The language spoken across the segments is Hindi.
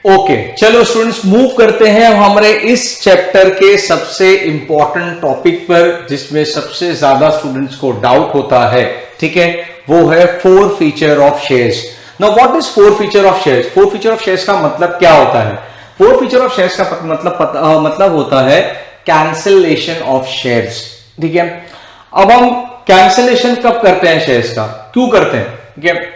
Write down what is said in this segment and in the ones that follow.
ओके, चलो स्टूडेंट्स मूव करते हैं हमारे इस चैप्टर के सबसे इंपॉर्टेंट टॉपिक पर, जिसमें सबसे ज्यादा स्टूडेंट्स को डाउट होता है। ठीक है, वो है four feature of shares. Now what is four feature of shares? Four feature of shares का मतलब क्या होता है? फोर फीचर ऑफ शेयर्स का मतलब होता है कैंसिलेशन ऑफ शेयर्स। ठीक है, अब हम कैंसिलेशन कब करते हैं शेयर्स का, क्यों करते हैं? ठीक है,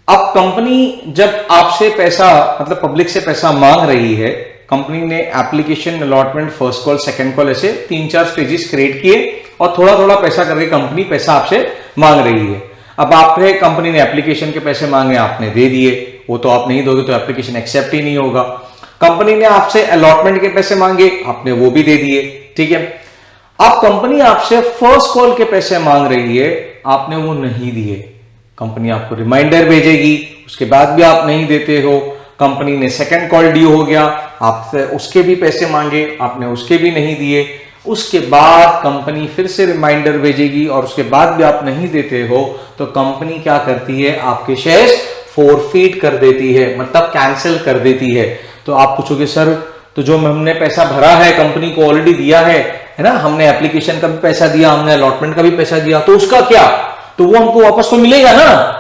अब कंपनी जब आपसे पैसा मतलब पब्लिक से पैसा मांग रही है, कंपनी ने application, allotment, first call, second call, ऐसे 3-4 स्टेजेस क्रिएट किए और थोड़ा थोड़ा पैसा करके कंपनी पैसा आपसे मांग रही है। अब आपने कंपनी ने एप्लीकेशन के पैसे मांगे, आपने दे दिए, वो तो आप नहीं दोगे तो एप्लीकेशन एक्सेप्ट ही नहीं होगा। कंपनी ने आपसे अलॉटमेंट के पैसे मांगे, आपने वो भी दे दिए। ठीक है, अब कंपनी आपसे फर्स्ट कॉल के पैसे मांग रही है, आपने वो नहीं दिए, कंपनी आपको रिमाइंडर भेजेगी, उसके बाद भी आप नहीं देते हो। कंपनी ने सेकंड कॉल ड्यू हो गया, आपसे उसके भी पैसे मांगे, आपने उसके भी नहीं दिए। उसके बाद कंपनी फिर से रिमाइंडर भेजेगी और उसके बाद भी आप नहीं देते हो, तो कंपनी क्या करती है, आपके शेयर्स फोरफीट कर देती है, मतलब कैंसिल कर देती है। तो आप पूछोगे सर, तो जो हमने पैसा भरा है, कंपनी को ऑलरेडी दिया है ना, हमने एप्लीकेशन का भी पैसा दिया, हमने अलॉटमेंट का भी पैसा दिया, तो उसका क्या? तो वो हमको वापस तो मिलेगा ना?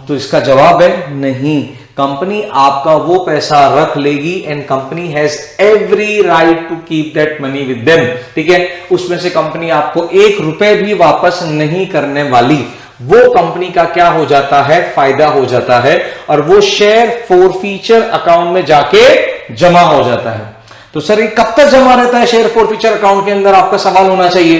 तो इसका जवाब है नहीं, कंपनी आपका वो पैसा रख लेगी and company has every right to keep that money with them. ठीक है, उसमें से कंपनी आपको 1 रुपए भी वापस नहीं करने वाली। वो कंपनी का क्या हो जाता है, फायदा हो जाता है, और वो शेयर फोरफीचर अकाउंट में जाके जमा हो जाता है। तो सर ये कब तक जमा रहता है शेयर फोरफीचर अकाउंट के अंदर, आपका सवाल होना चाहिए।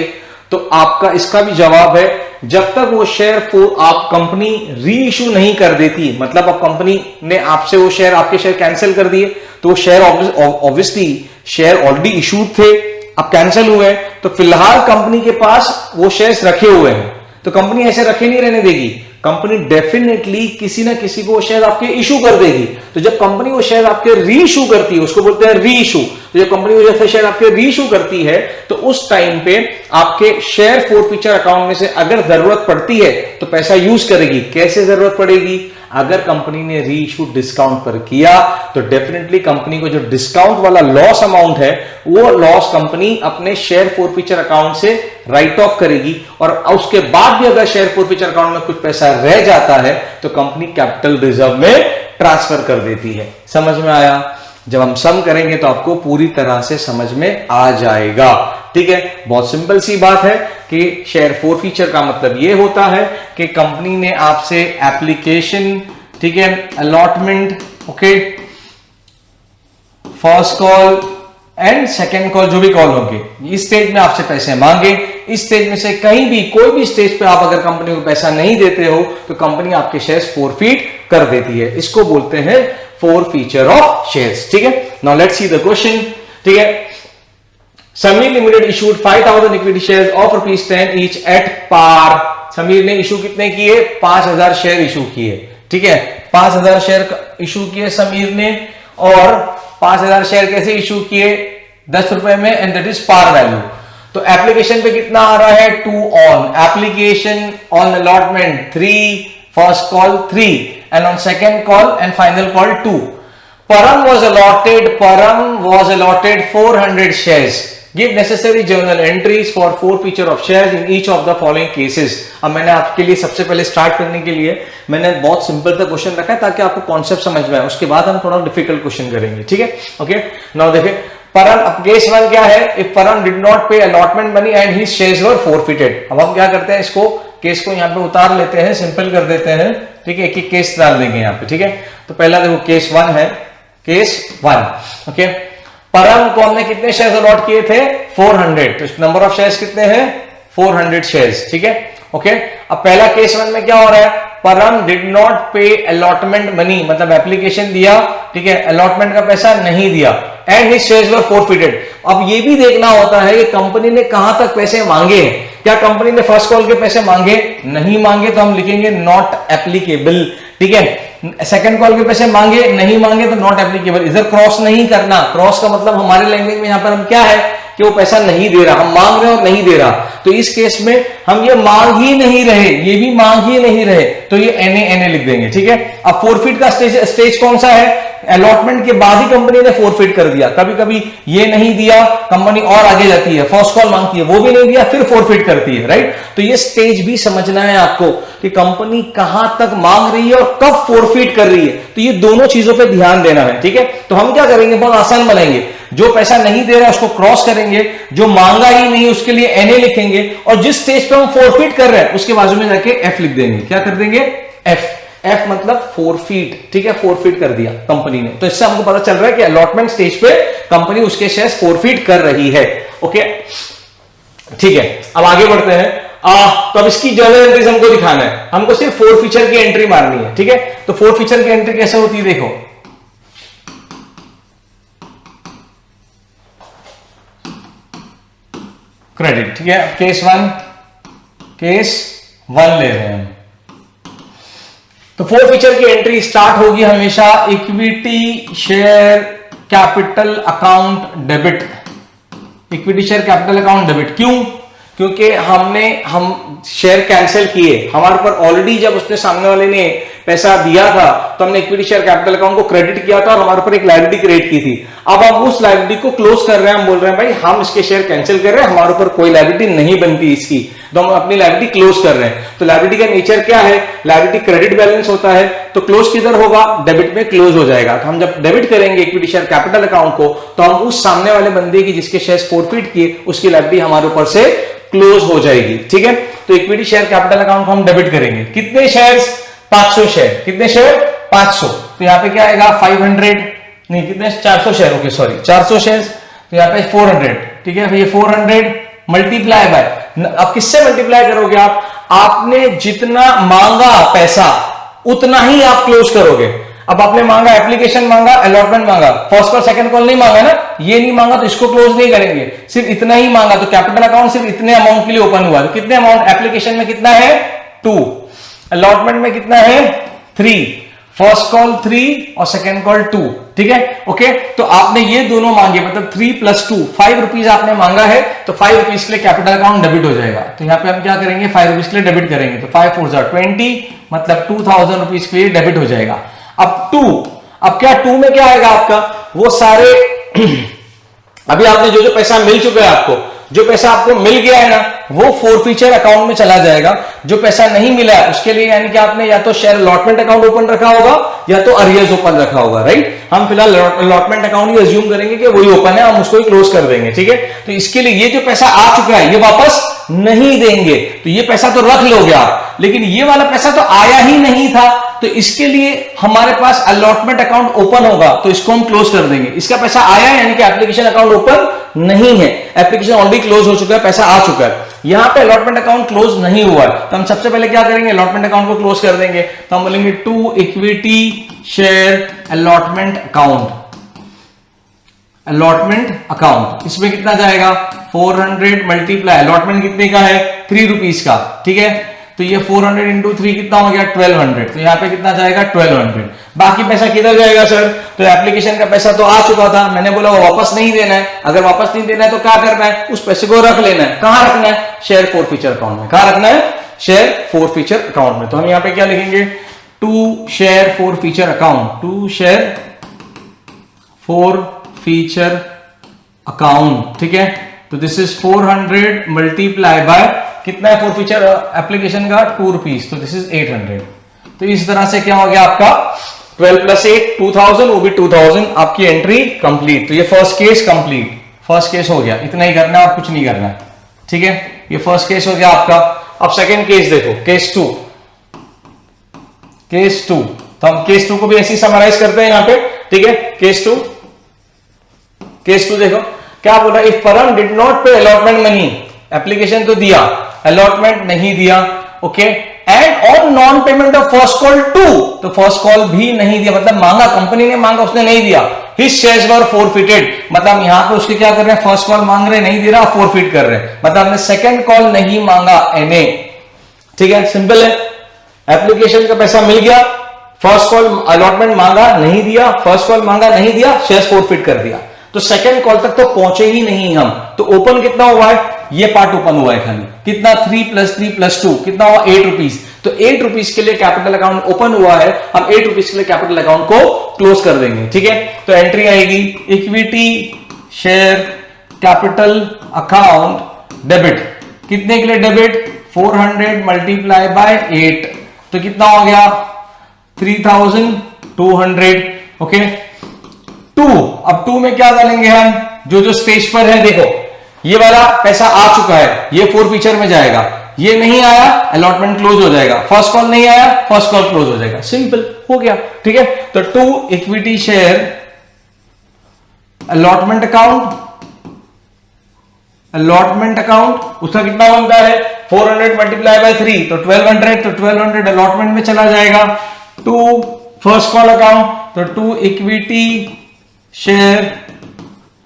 तो आपका इसका भी जवाब है, जब तक वो शेयर आप कंपनी री इशू नहीं कर देती, मतलब अब कंपनी ने आपसे वो शेयर, आपके शेयर कैंसिल कर दिए, तो वो share obviously share already issued थे, अब कैंसिल हुए, तो फिलहाल कंपनी के पास वो शेयर्स रखे हुए हैं। तो कंपनी ऐसे रखे नहीं रहने देगी, कंपनी डेफिनेटली किसी ना किसी को शेयर आपके इशू कर देगी। तो जब कंपनी वो शेयर आपके री इशू करती है, उसको बोलते हैं री इशू। तो जब कंपनी वो जैसे शेयर आपके री इशू करती है, तो उस टाइम पे आपके शेयर फोरफीचर अकाउंट में से अगर जरूरत पड़ती है तो पैसा यूज करेगी। कैसे जरूरत पड़ेगी? अगर कंपनी ने री इशू डिस्काउंट पर किया, तो डेफिनेटली कंपनी को जो डिस्काउंट वाला लॉस अमाउंट है, वो लॉस कंपनी अपने शेयर फोरफीचर अकाउंट से राइट ऑफ करेगी। और उसके बाद भी अगर शेयर फोरफीचर अकाउंट में कुछ पैसा रह जाता है, तो कंपनी कैपिटल रिजर्व में ट्रांसफर कर देती है। समझ में आया? जब हम सम करेंगे तो आपको पूरी तरह से समझ में आ जाएगा। ठीक है, बहुत सिंपल सी बात है कि शेयर फोरफीचर का मतलब ये होता है कि कंपनी ने आपसे एप्लीकेशन, ठीक है, allotment, okay, first call and second call, जो भी कॉल होंगे, इस स्टेज में आपसे पैसे मांगे। इस स्टेज में से कहीं भी, कोई भी स्टेज पे आप अगर कंपनी को पैसा नहीं देते हो, तो कंपनी आपके शेयर्स फोरफीट कर देती है। इसको बोलते हैं फोर फीचर ऑफ शेयर्स। ठीक है, now let's see the question. ठीक है, Sameer limited issued 5000 equity shares of ₹10 each at par. Sameer ने इशू कितने किए? 5000 शेयर इशू किए। ठीक है, 5000 शेयर इशू किए समीर ने, और 5000 शेयर कैसे इशू किए? 10 रुपए में, and that is par value. तो एप्लीकेशन पे कितना आ रहा है? 2 on application, on allotment 3, first call 3, and on second call and final call 2. Param was allotted 400 shares. Give necessary journal entries for forfeiture of shares in each of the following cases. अब मैंने आपके लिए सबसे पहले स्टार्ट करने के लिए मैंने बहुत सिंपल सा क्वेश्चन रखा है, ताकि आपको कॉन्सेप्ट समझ में आए। उसके बाद हम थोड़ा डिफिकल्ट क्वेश्चन करेंगे। ठीक है, ओके, नाउ देखिए, परम, अब केस 1 क्या है? इफ परम did not pay allotment money and his shares were forfeited. अब हम क्या करते हैं, इसको केस को यहाँ पे उतार लेते हैं, सिंपल कर देते हैं। ठीक है, एक केस डाल देंगे यहाँ पे। ठीक है, तो पहला देखो केस 1 है, केस 1। ओके, परम को हमने कितने शेयर्स अलॉट किए थे? 400। तो नंबर ऑफ शेयर्स कितने हैं? 400 शेयर्स। ठीक है, ओके, अब पहला केस 1 में क्या हो रहा है? परम did not pay allotment money, मतलब एप्लीकेशन दिया, ठीक है, अलॉटमेंट का पैसा नहीं दिया, and his shares were forfeited. अब ये भी देखना होता है कि कंपनी ने कहां तक पैसे मांगे हैं। क्या कंपनी ने फर्स्ट कॉल के पैसे मांगे? नहीं मांगे, तो हम लिखेंगे नॉट एप्लीकेबल। ठीक है, सेकंड कॉल के पैसे मांगे? नहीं मांगे, तो नॉट एप्लीकेबल। इधर क्रॉस नहीं करना। क्रॉस का मतलब हमारे लैंग्वेज में यहां पर हम क्या है कि वो पैसा नहीं दे रहा, हम मांग रहे हैं और नहीं दे रहा, तो इस केस में हम ये मांग ही नहीं रहे, ये भी मांग ही नहीं रहे, तो ये एनए लिख देंगे, ठीक है। अब फोरफिट का स्टेज कौन सा है? अलॉटमेंट के बाद ही कंपनी ने फोरफिट कर दिया। कभी कभी ये नहीं दिया, कंपनी और आगे जाती है, फर्स्ट कॉल मांगती है, वो भी नहीं दिया, फिर फोरफिट करती है, राइट। तो ये स्टेज भी समझना है आपको कि कंपनी कहां तक मांग रही है और कब फोरफिट कर रही है, तो ये दोनों चीजों पे ध्यान देना है, ठीक है। तो हम क्या करेंगे, बहुत आसान बनाएंगे, जो पैसा नहीं दे रहा है उसको क्रॉस करेंगे, जो मांगा ही नहीं उसके लिए एनए लिखेंगे, और जिस स्टेज पे हम फोरफिट कर रहे हैं उसके बाजू में जाके एफ लिख देंगे। क्या कर देंगे? एफ। एफ मतलब फोरफिट, ठीक है, फोरफिट कर दिया कंपनी ने। तो इससे हमको पता चल रहा है कि अलॉटमेंट स्टेज पे कंपनी उसके शेयर्स फोरफिट कर रही है, ओके, ठीक है। अब आगे बढ़ते हैं। तो अब इसकी जर्नल एंट्रीज हमको दिखाना है, हमको सिर्फ फोर फीचर की एंट्री मारनी है, ठीक है। तो फोर फीचर की एंट्री कैसे होती है, देखो, क्रेडिट, ठीक है। केस वन ले रहे हैं, तो फोर फीचर की एंट्री स्टार्ट होगी हमेशा equity share capital account debit, equity share capital account debit. क्यों? क्योंकि हम शेयर कैंसिल किए, हमारे पर ऑलरेडी जब उसने सामने वाले ने पैसा दिया था तो हमने इक्विटी शेयर कैपिटल अकाउंट को क्रेडिट किया था और हमारे ऊपर एक लायबिलिटी क्रिएट की थी। अब हम उस लायबिलिटी को क्लोज कर रहे हैं, हम बोल रहे हैं भाई हम इसके शेयर कैंसिल कर रहे हैं, हमारे ऊपर कोई लायबिलिटी नहीं बनती इसकी, तो हम अपनी लायबिलिटी क्लोज कर रहे हैं। तो लायबिलिटी का नेचर क्या है? लायबिलिटी क्रेडिट बैलेंस होता है, तो क्लोज किधर होगा? डेबिट में क्लोज हो जाएगा। तो हम जब डेबिट करेंगे इक्विटी शेयर कैपिटल अकाउंट को, तो हम उस सामने वाले बंदे की जिसके शेयर फोरफिट किए उसकी लायबिलिटी हमारे ऊपर से क्लोज हो जाएगी, ठीक है। तो इक्विटी शेयर कैपिटल अकाउंट को हम डेबिट करेंगे। कितने शेयर्स? 500 शेयर। कितने शेयर? 500। तो यहां पे क्या आएगा? 500 नहीं, कितने? 400 शेयर, ओके सॉरी, 400 शेयर। तो यहां पे 400, ठीक है। ये 400 मल्टीप्लाई बाय, अब किससे मल्टीप्लाई करोगे आप? आपने जितना मांगा पैसा उतना ही आप क्लोज करोगे। अब आपने मांगा, एप्लीकेशन मांगा, अलॉटमेंट मांगा, फर्स्ट कॉल सेकंड कॉल नहीं मांगा ना, ये नहीं मांगा तो इसको क्लोज नहीं करेंगे, सिर्फ इतना ही मांगा, तो कैपिटल अकाउंट सिर्फ इतने अमाउंट के लिए ओपन हुआ। तो कितने अमाउंट? एप्लीकेशन में कितना है? 2, अलॉटमेंट में कितना है? 3, फर्स्ट कॉल 3 और सेकंड कॉल 2, ठीक है, ओके। तो आपने ये दोनों मांगे, मतलब 3 + 2, 5 रुपीज आपने मांगा है, तो 5 रुपीज के लिए कैपिटल अकाउंट डेबिट हो जाएगा। तो यहाँ पे हम क्या करेंगे? 5 रुपीज के लिए डेबिट करेंगे, तो 5 4 20, मतलब 2000 रुपीज के लिए डेबिट हो जाएगा। अब क्या 2 में क्या आएगा आपका? वो सारे अभी आपने जो पैसा मिल चुका है आपको, जो पैसा आपको मिल गया है ना, वो फोरफीचर अकाउंट में चला जाएगा। जो पैसा नहीं मिला है उसके लिए यानी कि आपने या तो शेयर अलॉटमेंट अकाउंट ओपन रखा होगा या तो अरियर्स ओपन रखा होगा, राइट। हम फिलहाल अलॉटमेंट अकाउंट ही अज्यूम करेंगे कि वही ओपन है, हम उसको ही क्लोज कर देंगे, ठीक है। तो इसके लिए ये जो पैसा आ चुका है ये वापस नहीं देंगे, तो ये पैसा तो रख लोगे आप, लेकिन ये वाला पैसा तो आया ही नहीं था, तो इसके लिए हमारे पास अलॉटमेंट अकाउंट ओपन होगा, तो इसको हम क्लोज कर देंगे। इसका पैसा आया है यानी कि एप्लीकेशन अकाउंट ओपन नहीं है, एप्लीकेशन ऑलरेडी क्लोज हो चुका है, पैसा आ चुका है। यहां पे अलॉटमेंट अकाउंट क्लोज नहीं हुआ है, तो हम सबसे पहले क्या करेंगे? अलॉटमेंट अकाउंट को क्लोज कर देंगे। तो हम बोलेंगे to equity share allotment account, allotment account, इसमें कितना जाएगा? 400 मल्टीप्लाई, अलॉटमेंट कितने का है? 3 रुपीज का, ठीक है। तो ये 400 इंटू 3 कितना हो गया? 1200। तो यहाँ पे कितना जाएगा? 1200। बाकी पैसा किधर जाएगा सर? तो एप्लीकेशन का पैसा तो आ चुका था, मैंने बोला वो वापस नहीं देना है। अगर वापस नहीं देना है तो क्या करना है? उस पैसे को रख लेना है। कहां रखना है? शेयर फोरफीचर अकाउंट में। कहां रखना है? शेयर फोरफीचर अकाउंट में। तो हम यहाँ पे क्या लिखेंगे? To share forfeiture account, to share forfeiture account, ठीक है। तो दिस इज 400 मल्टीप्लाई बाय कितना है फोरफीचर एप्लीकेशन का? 2 रुपीज, तो दिस इज 800। तो इस तरह से क्या हो गया आपका? 12 + 8 2000, वो भी 2000, आपकी एंट्री कंप्लीट। तो ये first case complete, first case हो गया, इतना ही करना है और कुछ नहीं करना है, ठीक है। ये फर्स्ट केस हो गया आपका। अब सेकंड केस देखो, केस 2, केस 2। तो हम केस 2 को भी ऐसे ही समराइज करते हैं यहाँ पे, ठीक है। केस 2, केस 2 देखो क्या बोला? If firm did not pay allotment money, application तो दिया, अलॉटमेंट नहीं दिया, okay, and on non payment of first call 2, तो फर्स्ट कॉल भी नहीं दिया, मतलब मांगा, कंपनी ने मांगा, उसने नहीं दिया। हिज शेयर्स वर फोरफिटेड, मतलब यहां पे उसके क्या कर रहे हैं? फर्स्ट कॉल मांग रहे, नहीं दे रहा, फोरफिट कर रहे हैं, मतलब हमने सेकंड कॉल नहीं मांगा, एनए, ठीक है, सिंपल है। एप्लीकेशन का पैसा मिल गया, फर्स्ट कॉल अलॉटमेंट मांगा नहीं दिया, फर्स्ट कॉल मांगा नहीं दिया, शेयर्स फोरफिट कर दिया। तो सेकंड कॉल तक तो पहुंचे ही नहीं हम, तो ओपन कितना हुआ है, ये पार्ट ओपन हुआ है खाली, कितना 3 + 3 + 2 कितना हुआ 8 रुपीज। तो 8 रुपीज के लिए कैपिटल अकाउंट ओपन हुआ है, हम 8 रुपीज के लिए कैपिटल अकाउंट को क्लोज कर देंगे। ठीक है, तो एंट्री आएगी equity share capital account debit, कितने के लिए डेबिट, 400 मल्टीप्लाई बाय 8, तो कितना हो गया 3200। ओके, 2, अब 2 में क्या डालेंगे हम, जो स्टेज पर है, देखो ये वाला पैसा आ चुका है, ये फोरफीचर में जाएगा, ये नहीं आया अलॉटमेंट क्लोज हो जाएगा, फर्स्ट कॉल नहीं आया फर्स्ट कॉल क्लोज हो जाएगा, सिंपल हो गया। ठीक है, तो 2 इक्विटी शेयर अलॉटमेंट अकाउंट उसका कितना बनता है 400 मल्टीप्लाई बाय 3, तो 1200, तो 1200 अलॉटमेंट में चला जाएगा। 2 फर्स्ट कॉल अकाउंट, तो 2 equity share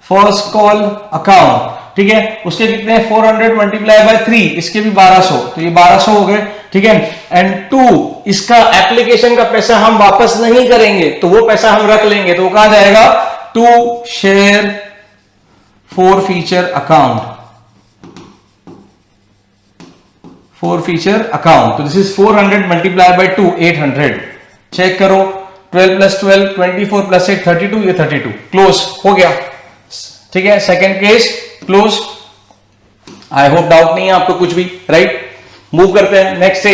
first call account, ठीक है, उसके कितने 400 मल्टीप्लाई बाय 3, इसके भी 1200, तो ये 1200 हो गए। ठीक है, एंड 2 इसका एप्लीकेशन का पैसा हम वापस नहीं करेंगे, तो वो पैसा हम रख लेंगे, तो वो कहां जाएगा 2 शेयर फोरफीचर अकाउंट, तो this is 400 multiply by 2 800। Check करो 12 + 12 24 + 8 32, ये 32 क्लोज हो गया। ठीक है, second case close. I hope doubt नहीं है आपको कुछ भी, राइट। मूव करते हैं नेक्स्ट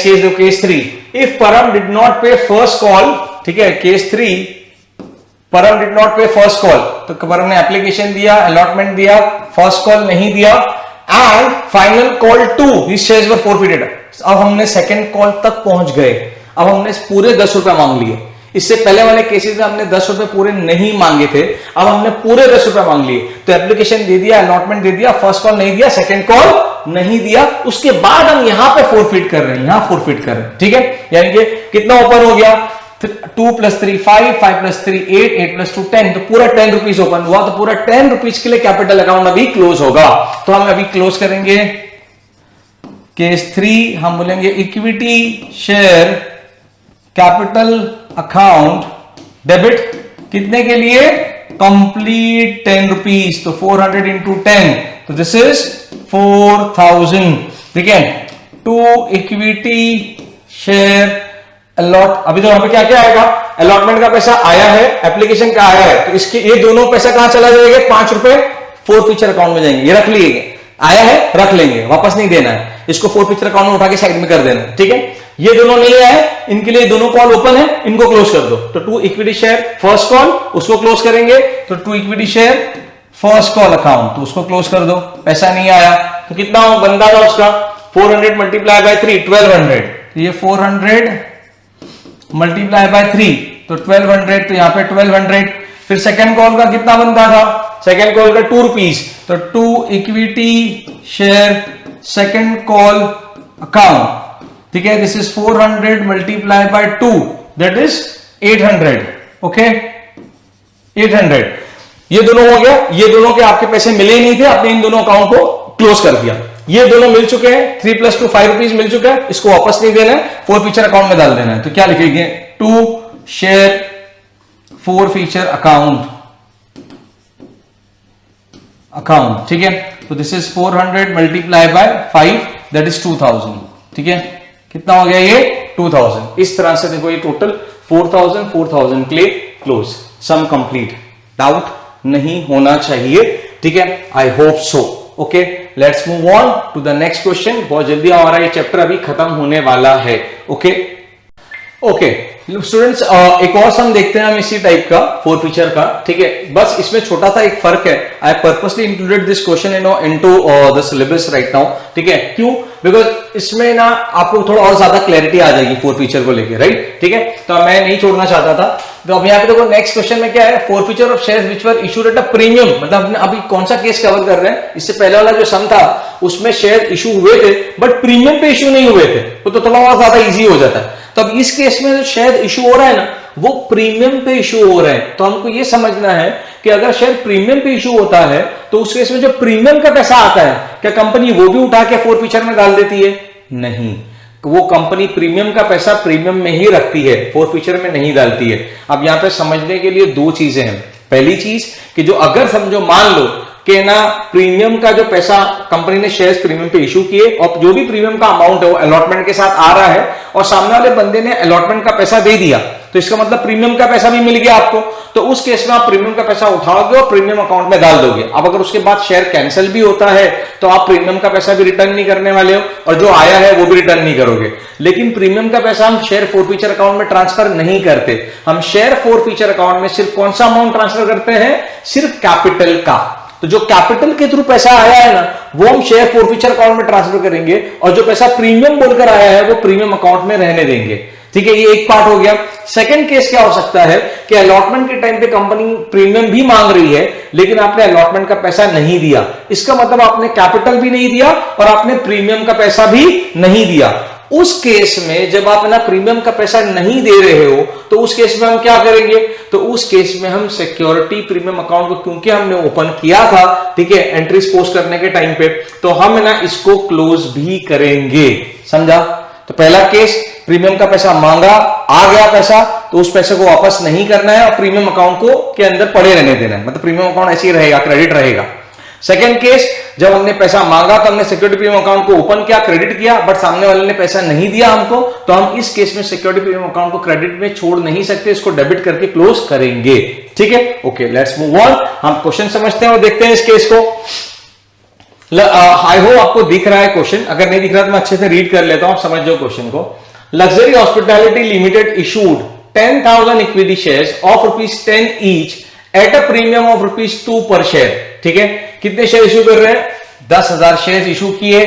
केस जो केस 3, इफ परम डिड नॉट पे फर्स्ट कॉल, ठीक है, केस 3 परम डिड नॉट पे फर्स्ट कॉल, तो परम ने एप्लीकेशन दिया, अलॉटमेंट दिया, फर्स्ट कॉल नहीं दिया, and final call 2 his shares were forfeited. अब हमने सेकंड कॉल तक पहुंच गए, अब हमने पूरे 10 रुपए मांग लिए। इससे पहले वाले केसेस में हमने 10 रुपए पूरे नहीं मांगे थे, अब हमने पूरे 10 रुपए मांग लिए। तो एप्लीकेशन दे दिया, अलॉटमेंट दे दिया, फर्स्ट कॉल नहीं दिया, सेकंड कॉल नहीं दिया, उसके बाद हम यहां पे फोरफिट कर रहे हैं, यहां फोरफिट कर रहे हैं। ठीक है, यानी कि कितना ओपन हो गया 2 + 3 5, 5 + 3 8, 8 + 2 10, तो पूरा 10 रुपीज ओपन हुआ, तो पूरा 10 रुपीज के लिए कैपिटल अकाउंट अभी क्लोज होगा। तो हम अभी क्लोज करेंगे केस 3, हम बोलेंगे equity share capital account debit, कितने के लिए कंप्लीट 10 रुपीज, तो 400 × 10, तो दिस इज 4000। ठीक है, 2 इक्विटी शेयर अलॉट, अभी तो वहां पे क्या क्या आएगा, अलॉटमेंट का पैसा आया है, एप्लीकेशन का आया है, तो इसके ये दोनों पैसा कहां चला जाएगा, 5 रुपए फोरफीचर अकाउंट में जाएंगे, ये रख लिए, आया है रख लेंगे, वापस नहीं देना है, इसको फोरफीचर अकाउंट में उठा के साइड में कर देना है। ठीक है, ये दोनों नहीं आए, इनके लिए दोनों कॉल ओपन है, इनको क्लोज कर दो। तो 2 इक्विटी शेयर फर्स्ट कॉल, उसको क्लोज करेंगे, तो 2 equity share first call account, तो उसको क्लोज कर दो। पैसा नहीं आया तो कितना बनता था उसका 400 मल्टीप्लाई बाय 3 1200, तो ये 400 मल्टीप्लाई बाय 3, तो 1200, तो यहां पे 1200। फिर सेकंड कॉल का कितना बनता था, सेकंड कॉल का 2 रुपीज, तो 2 equity share second call account, ठीक है, this is 400 multiply by 2, that is 800। Okay, 800, ये दोनों हो गया, ये दोनों के आपके पैसे मिले नहीं थे, आपने इन दोनों अकाउंट को क्लोज कर दिया। ये दोनों मिल चुके हैं, 3 + 2 5 रुपीज मिल चुका है, इसको वापस नहीं देना है, फोरफीचर अकाउंट में डाल देना है। तो क्या लिखेंगे 2 शेयर फोरफीचर अकाउंट, ठीक है, तो this is 400 multiply bye 5, that is 2000। ठीक है, कितना हो गया ये 2000। इस तरह से देखो ये टोटल 4000 के लिए क्लोज, सम कंप्लीट, डाउट नहीं होना चाहिए। ठीक है, I hope so. Okay, let's move on to the next question. बहुत जल्दी हमारा ये चैप्टर अभी खत्म होने वाला है। ओके स्टूडेंट्स, एक और सम देखते हैं हम इसी टाइप का फोरफीचर का। ठीक है, बस इसमें छोटा सा एक फर्क है। I purposely included this question into the syllabus right now. ठीक है, क्यों, बिकॉज इसमें ना आपको थोड़ा और ज्यादा क्लैरिटी आ जाएगी फोरफीचर को लेके, राइट। ठीक है, तो मैं नहीं छोड़ना चाहता था। तो अब यहाँ पे देखो नेक्स्ट क्वेश्चन में क्या है, forfeiture of shares which were issued at a premium, मतलब अभी कौन सा केस कवर कर रहे हैं। इससे पहले वाला जो सम था उसमें शेयर इशू हुए थे बट प्रीमियम पे इशू नहीं हुए थे, तो थोड़ा और ज्यादा इजी हो जाता है। तो अब इस केस में जो शेयर इशू हो रहा है ना, वो प्रीमियम पे इशू हो रहे हैं। तो हमको ये समझना है कि अगर शेयर प्रीमियम पे इशू होता है तो उस केस में जो प्रीमियम का पैसा आता है, क्या कंपनी वो भी उठा के फोरफीचर में डाल देती है? नहीं, वो कंपनी प्रीमियम का पैसा प्रीमियम में ही रखती है, फोरफीचर में नहीं डालती है। अब यहां पे समझने के लिए दो चीजें हैं। पहली चीज कि जो अगर समझो मान लो कि ना प्रीमियम का जो पैसा कंपनी ने शेयर्स प्रीमियम पे इशू किए और जो भी प्रीमियम का अमाउंट है वो अलॉटमेंट के साथ आ रहा है और सामने वाले बंदे ने अलॉटमेंट का पैसा दे दिया, तो इसका मतलब प्रीमियम का पैसा भी मिल गया आपको। तो उस केस में आप प्रीमियम का पैसा उठाओगे और प्रीमियम अकाउंट में डाल दोगे। अब अगर उसके बाद शेयर कैंसिल भी होता है तो आप प्रीमियम का पैसा भी रिटर्न नहीं करने वाले हो और जो आया है वो भी रिटर्न नहीं करोगे। लेकिन प्रीमियम का पैसा हम शेयर फोरफीचर अकाउंट में ट्रांसफर नहीं करते। हम शेयर फोरफीचर अकाउंट में सिर्फ कौन सा अमाउंट ट्रांसफर करते हैं? सिर्फ कैपिटल का। तो जो कैपिटल के थ्रू पैसा आया है ना वो हम शेयर फोरफीचर अकाउंट में ट्रांसफर करेंगे और जो पैसा प्रीमियम बोलकर आया है वो प्रीमियम अकाउंट में रहने देंगे। ठीक है, ये एक पार्ट हो गया। सेकंड केस क्या हो सकता है कि अलॉटमेंट के टाइम पे कंपनी प्रीमियम भी मांग रही है लेकिन आपने अलॉटमेंट का पैसा नहीं दिया। इसका मतलब आपने कैपिटल भी नहीं दिया और आपने प्रीमियम का पैसा भी नहीं दिया। उस केस में जब आप ना प्रीमियम का पैसा नहीं दे रहे हो तो उस केस में हम क्या करेंगे? तो उस केस में हम सिक्योरिटी प्रीमियम अकाउंट को क्योंकि हमने ओपन किया था, ठीक है, एंट्रीज पोस्ट करने के टाइम पे, तो हम ना इसको क्लोज भी करेंगे। समझा? तो पहला केस प्रीमियम का पैसा मांगा, आ गया पैसा, तो उस पैसे को वापस नहीं करना है और प्रीमियम अकाउंट को के अंदर पड़े रहने देना है, मतलब प्रीमियम अकाउंट ऐसे ही रहेगा, क्रेडिट रहेगा। सेकंड केस, जब हमने पैसा मांगा तो हमने सिक्योरिटी प्रीमियम अकाउंट को ओपन किया, क्रेडिट किया, बट सामने वाले ने पैसा नहीं दिया हमको, तो हम इस केस में सिक्योरिटी प्रीमियम अकाउंट को क्रेडिट में छोड़ नहीं सकते, इसको डेबिट करके क्लोज करेंगे। ठीक है, ओके, लेट्स मूव ऑन। हम क्वेश्चन समझते हैं और देखते हैं इस केस को। आई होप आपको दिख रहा है क्वेश्चन, अगर नहीं दिख रहा तो मैं अच्छे से रीड कर लेता हूं, आप समझ जाओ क्वेश्चन को। Luxury hospitality limited issued 10,000 equity shares of ₹10 each at a premium of ₹2 पर शेयर। ठीक है, कितने शेयर इशू कर रहे हैं? 10,000 शेयर इशू किए।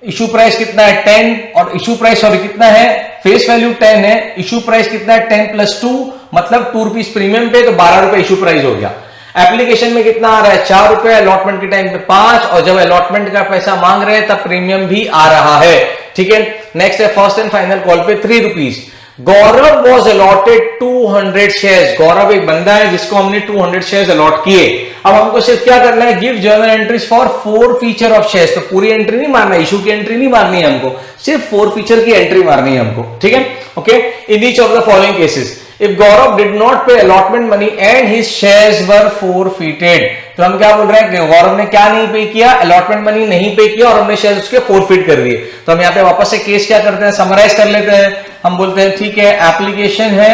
इशू प्राइस कितना है? 10, और इशू प्राइस सॉरी कितना है? फेस वैल्यू 10 है, इशू प्राइस कितना है? 10 + 2 मतलब ₹2 प्रीमियम पे, तो ₹12 इशू प्राइस हो गया। एप्लीकेशन में कितना आ रहा है? ₹4, अलॉटमेंट के टाइम पे 5, और जब अलॉटमेंट का पैसा मांग रहे हैं तब प्रीमियम भी आ रहा है। ठीक है, नेक्स्ट है फर्स्ट एंड फाइनल कॉल पे ₹3। गौरव वॉज अलॉटेड 200 शेयर्स। गौरव एक बंदा है जिसको हमने 200 शेयर्स अलॉट किए। अब हमको सिर्फ क्या करना है? Give journal entries for 4 feature of shares. तो पूरी एंट्री नहीं मारना, इशू की एंट्री नहीं मारनी है हमको, सिर्फ 4 फीचर की एंट्री मारनी है हमको। ठीक है, okay. In each of the following cases if Gaurav did not pay allotment money and his shares were forfeited, तो हम क्या बोल रहे हैं कि गौरव ने क्या नहीं पे किया? अलॉटमेंट मनी नहीं पे किया और हमने शेयर उसके फोरफिट कर दिए। तो हम यहाँ पे वापस से केस क्या करते हैं? समराइज कर लेते हैं। हम बोलते हैं ठीक है, एप्लीकेशन है,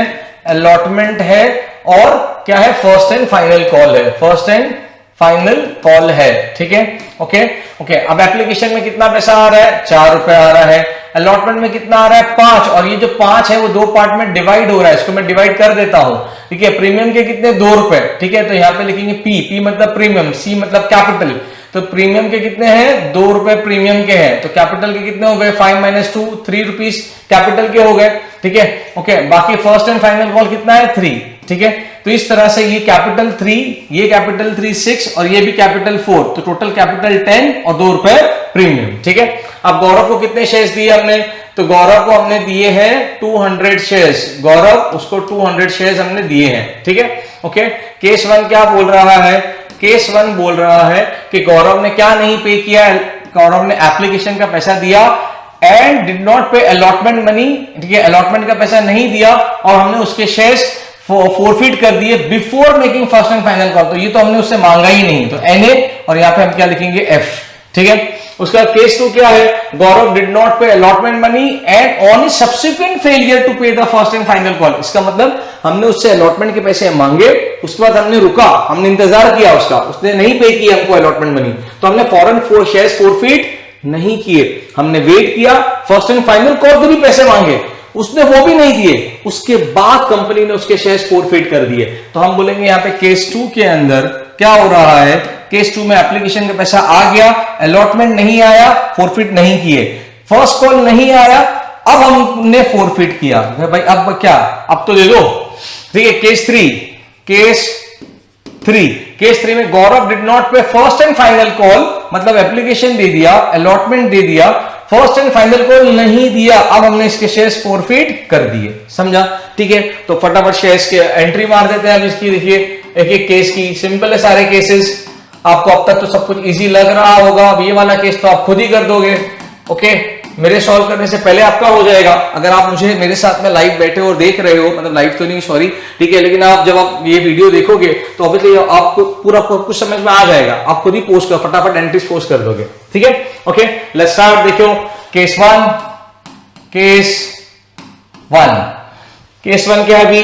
अलॉटमेंट है और क्या है? फर्स्ट एंड फाइनल कॉल है, फर्स्ट एंड फाइनल कॉल है। ठीक है, ओके ओके। अब एप्लीकेशन में कितना पैसा आ रहा है? ₹4 आ रहा है। अलॉटमेंट में कितना आ रहा है? 5, और ये जो 5 है वो 2 पार्ट में डिवाइड हो रहा है, इसको मैं डिवाइड कर देता हूं। ठीक है, प्रीमियम के कितने? ₹2। ठीक है, तो यहाँ पे लिखेंगे पी मतलब प्रीमियम, सी मतलब कैपिटल। तो प्रीमियम के कितने हैं? ₹2 प्रीमियम के हैं, तो कैपिटल के कितने हो गए? 5 - 2 ₹3 कैपिटल के हो गए। ठीक है, ओके। बाकी फर्स्ट एंड फाइनल कॉल कितना है? 3। ठीक है, तो इस तरह से ये कैपिटल 3, ये कैपिटल 3 6 और ये भी कैपिटल 4, तो टोटल कैपिटल 10 और ₹2 प्रीमियम। ठीक है, अब गौरव को कितने शेयर्स दिए हमने? तो गौरव को हमने दिए हैं 200 शेयर्स। गौरव उसको 200 शेयर्स हमने दिए हैं। ठीक है, ओके। केस 1 क्या बोल रहा है? केस 1 बोल रहा है कि गौरव ने क्या नहीं पे किया? गौरव ने एप्लीकेशन का पैसा दिया and did not pay allotment money. ठीक है, अलॉटमेंट का पैसा नहीं दिया और हमने उसके शेयर्स फोरफिट कर दिए before making first and final call. तो ये तो हमने उससे मांगा ही नहीं, तो NA, और यहाँ पे हम क्या लिखेंगे? F। ठीक है, उसका केस 2 क्या है? Gaurav did not pay allotment money and on subsequent failure to pay the first and final call. इसका मतलब हमने उससे अलॉटमेंट के पैसे मांगे, उसके बाद हमने रुका, हमने इंतजार किया उसका, उसने नहीं पे किया हमको अलॉटमेंट मनी, तो हमने फॉरन शेयर्स फोरफिट नहीं किए, हमने वेट किया, फर्स्ट एंड फाइनल कॉल के भी पैसे मांगे, उसने वो भी नहीं दिए, उसके बाद कंपनी ने उसके शेयर्स फोरफिट कर दिए। तो हम बोलेंगे यहाँ पे केस 2 के अंदर क्या हो रहा है? केस 2 में एप्लीकेशन का पैसा आ गया, अलॉटमेंट नहीं आया, फोरफिट नहीं किए, फर्स्ट कॉल नहीं आया, अब हमने फोरफिट किया। भाई अब क्या? अब तो दे दो। ठीक है, केस 3, केस 3 में गौरव डिड नॉट पे फर्स्ट एंड फाइनल कॉल, मतलब एप्लीकेशन दे दिया, अलॉटमेंट दे दिया, फर्स्ट एंड फाइनल कॉल नहीं दिया, अब हमने इसके शेयर्स फोरफिट कर दिए। समझा? ठीक है, तो फटाफट शेयर्स के एंट्री मार देते हैं अब इसकी। देखिए एक एक केस की, सिंपल है सारे केसेस। आपको अब तक तो सब कुछ इजी लग रहा होगा, अब ये वाला केस तो आप खुद ही कर दोगे। ओके, मेरे सॉल्व करने से पहले आपका हो जाएगा। अगर आप मुझे मेरे साथ में लाइव बैठे और देख रहे हो, मतलब लाइव तो नहीं सॉरी, ठीक है, लेकिन आप जब आप ये वीडियो देखोगे तो ऑब्वियसली आपको पूरा कुछ समझ में आ जाएगा, आप खुद ही पोस्ट कर फटाफट एंट्रीज पोस्ट कर दोगे, ठीक है। Okay let's start. देखो केस वन क्या है अभी,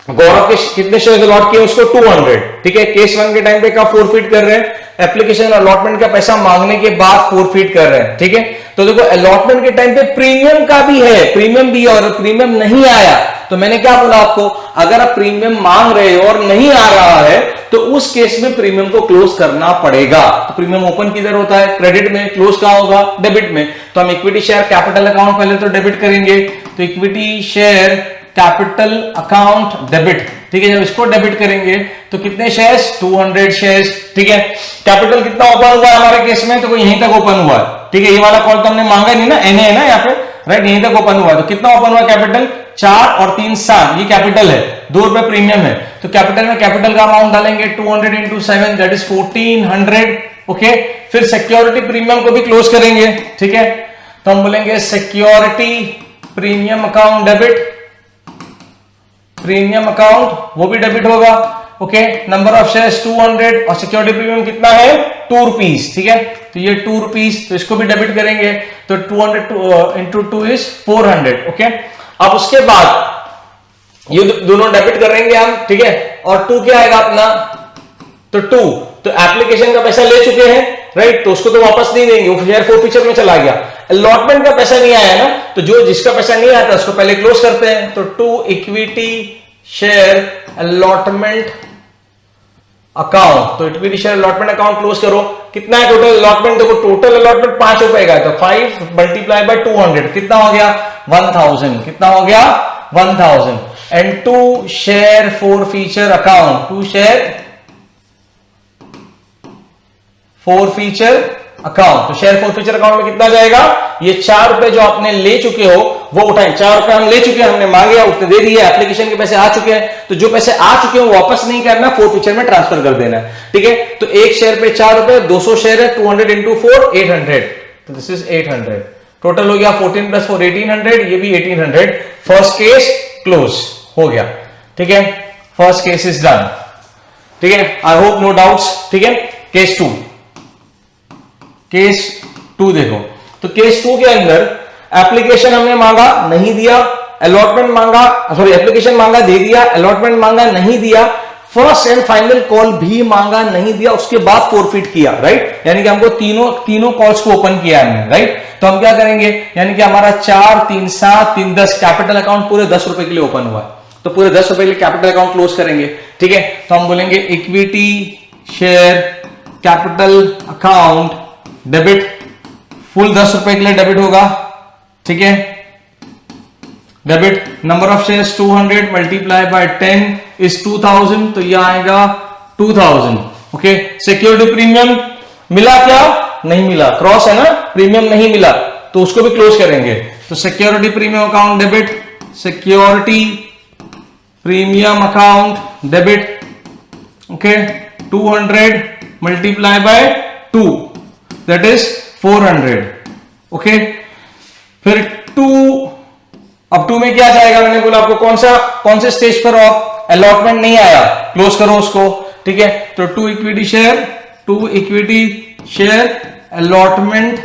गौरव के कितने शेयर अलॉट किए उसको 200, ठीक है। केस वन के टाइम पे क्या फोरफिट कर रहे हैं, एप्लीकेशन अलॉटमेंट का पैसा मांगने के बाद फोरफिट कर रहे हैं, ठीक है। तो देखो अलॉटमेंट के टाइम पे प्रीमियम का भी है, प्रीमियम भी है और प्रीमियम नहीं आया तो मैंने क्या बोला आपको, अगर आप प्रीमियम मांग रहे हो और नहीं आ रहा है तो उस केस में प्रीमियम को क्लोज करना पड़ेगा। तो प्रीमियम ओपन किधर होता है, क्रेडिट में, क्लोज कहां होगा, डेबिट में। तो हम इक्विटी शेयर कैपिटल अकाउंट पहले तो डेबिट करेंगे, तो equity share capital account debit, ठीक है। जब इसको डेबिट करेंगे तो कितने शेयर्स, 200 शेयर्स, ठीक है। कैपिटल कितना ओपन हुआ है हमारे केस में, तो यहीं तक ओपन हुआ है, ठीक है। ये वाला कॉल तो हमने मांगा नहीं ना, एनए है ना यहाँ पे, राइट, यहीं तक ओपन हुआ है। तो कितना ओपन हुआ कैपिटल, 4 और 3 7, ये कैपिटल है, 2 रुपए प्रीमियम है। तो कैपिटल में कैपिटल का अमाउंट डालेंगे 200 into 7 दैट इज 1400, ओके। फिर सिक्योरिटी प्रीमियम को भी क्लोज करेंगे, ठीक है। तो हम बोलेंगे security premium account debit, premium account वो भी डेबिट होगा, ओके। नंबर ऑफ शेयर्स 200 और सिक्योरिटी प्रीमियम कितना है 2 रुपीज, ठीक है। तो ये 2 रुपीज, तो इसको भी डेबिट करेंगे, तो 200 into 2 is 400, ओके। अब उसके बाद ये दोनों डेबिट करेंगे हम, ठीक है। और 2 क्या आएगा अपना, तो 2 तो एप्लीकेशन का पैसा ले चुके हैं, राइट, तो उसको तो वापस नहीं देंगे, वो शेयर फोरफीचर में चला गया। अलॉटमेंट का पैसा नहीं आया ना, तो जो जिसका पैसा नहीं आता उसको पहले क्लोज करते हैं। तो 2 इक्विटी शेयर अलॉटमेंट अकाउंट, तो equity share allotment account close करो। कितना है टोटल अलॉटमेंट, देखो टोटल अलॉटमेंट 5 रुपए का, तो 5 मल्टीप्लाई बाय 200 कितना हो गया 1000, कितना हो गया 1000। And 2 share forfeiture account, 2 share forfeiture account, तो शेयर फोरफीचर अकाउंट में कितना जाएगा, ये 4 रुपए जो आपने ले चुके हो वो उठाएं, 4 रुपए हम ले चुके हैं, हमने मांगे उतने दे दिए, एप्लीकेशन के पैसे आ चुके हैं, तो जो पैसे आ चुके हैं वो वापस नहीं करना, फोरफीचर में ट्रांसफर कर देना है, ठीक है। तो एक शेयर पे 4 रुपए, 200 शेयर है, 200 into 4 800, तो दिस इज 800, टोटल हो गया 14 + 4 1800, ये भी 1800। फर्स्ट केस क्लोज हो गया, ठीक है, फर्स्ट केस इज डन, ठीक है। आई होप नो डाउट्स, ठीक है। केस 2, केस 2 देखो, तो केस 2 के अंदर एप्लीकेशन हमने मांगा नहीं दिया, अलॉटमेंट मांगा, सॉरी एप्लीकेशन मांगा दे दिया, अलॉटमेंट मांगा नहीं दिया, फर्स्ट एंड फाइनल कॉल भी मांगा नहीं दिया, उसके बाद फोरफिट किया, राइट। यानी कि हमको तीनों कॉल्स को ओपन किया हमने, राइट। तो हम क्या करेंगे, यानी कि हमारा 4 3 7 3 10 कैपिटल अकाउंट पूरे 10 रुपए के लिए ओपन हुआ है, तो पूरे 10 रुपए के लिए कैपिटल अकाउंट क्लोज करेंगे, ठीक है। तो हम बोलेंगे equity share capital account debit, full 10 रुपए के लिए डेबिट होगा, ठीक है, debit. Number of shares 200 multiply bye 10 is 2000, तो यह आएगा 2000, ओके। सिक्योरिटी प्रीमियम मिला क्या, नहीं मिला, क्रॉस है ना, प्रीमियम नहीं मिला, तो उसको भी क्लोज करेंगे। तो security premium account debit, security premium account debit, okay, 200 multiply by 2 that is 400, okay. फिर 2, अब 2 में क्या जाएगा, मैंने बोला आपको कौन से स्टेज पर अलॉटमेंट नहीं आया, क्लोज करो उसको, ठीक है। तो 2 इक्विटी शेयर अलॉटमेंट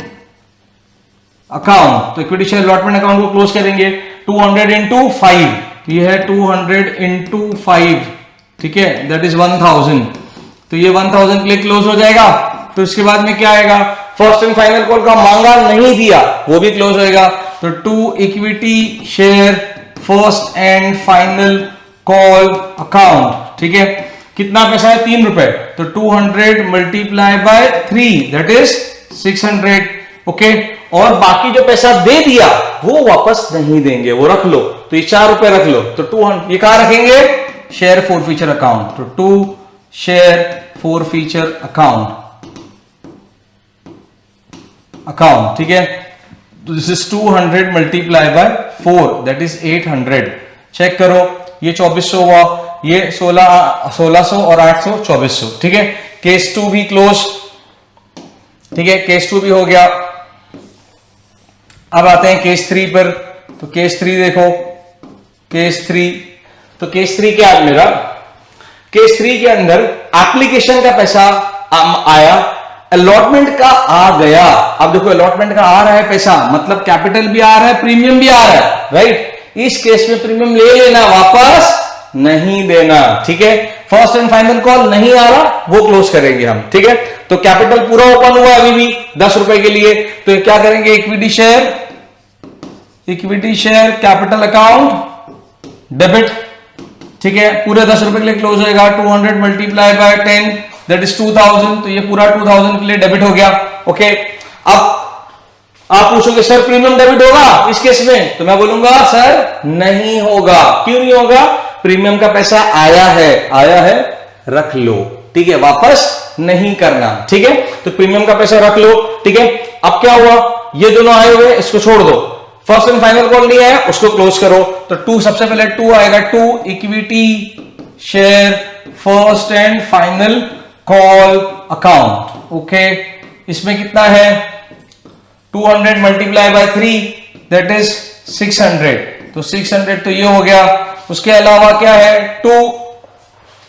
अकाउंट, तो इक्विटी शेयर अलॉटमेंट अकाउंट को क्लोज करेंगे 200 into 5, तो ये है 200 into 5, ठीक है, दैट इज 1000, तो ये 1000 के लिए क्लोज हो जाएगा। तो इसके बाद में क्या आएगा, फर्स्ट एंड फाइनल कॉल का मांगा नहीं दिया, वो भी क्लोज होएगा। तो 2 equity share first and final call account, ठीक है। कितना पैसा है 3 रुपए, तो 200 multiply bye 3 that is 600, okay. और बाकी जो पैसा दे दिया वो वापस नहीं देंगे, वो रख लो, तो ये 4 रुपए रख लो, तो 200 ये कहां रखेंगे, शेयर फोरफीचर अकाउंट, तो 2 शेयर फोरफीचर अकाउंट, ठीक है। तो this is 200 multiply by 4 that is 800, check करो, ये 2400 हुआ, ये 1600 और 800 2400, ठीक है। केस 2 भी क्लोज, ठीक है, केस 2 भी हो गया, अब आते हैं केस 3 पर। तो केस 3 देखो, केस 3, तो केस 3 क्या है मेरा, केस 3 के अंदर एप्लीकेशन का पैसा आया, अलॉटमेंट का आ गया। अब देखो अलॉटमेंट का आ रहा है पैसा, मतलब कैपिटल भी आ रहा है, प्रीमियम भी आ रहा है, राइट। इस केस में प्रीमियम ले लेना, वापस नहीं देना, ठीक है। फर्स्ट एंड फाइनल कॉल नहीं आ रहा, वो क्लोज करेंगे हम, ठीक है। तो कैपिटल पूरा ओपन हुआ अभी भी 10 रुपए के लिए, तो क्या करेंगे, equity share, equity share capital account debit, ठीक है। पूरे 10 रुपए के लिए क्लोज होएगा, 200 मल्टीप्लाई बाय 10 दैट इज 2000, तो ये पूरा 2000 के लिए डेबिट हो गया, ओके। अब आप पूछोगे सर प्रीमियम डेबिट होगा इस केस में, तो मैं बोलूंगा सर नहीं होगा। क्यों नहीं होगा, प्रीमियम का पैसा आया है, रख लो, ठीक है, वापस नहीं करना, ठीक है। तो प्रीमियम का पैसा रख लो, ठीक है। अब क्या हुआ, ये दोनों आए हुए, इसको छोड़ दो, फर्स्ट एंड फाइनल कॉल नहीं आया, उसको क्लोज करो। तो 2 सबसे पहले 2 आएगा, 2 equity share first and final call account, okay. इसमें कितना है, 200 मल्टीप्लाई बाय 3 दैट इज 600, तो 600 तो ये हो गया। उसके अलावा क्या है, 2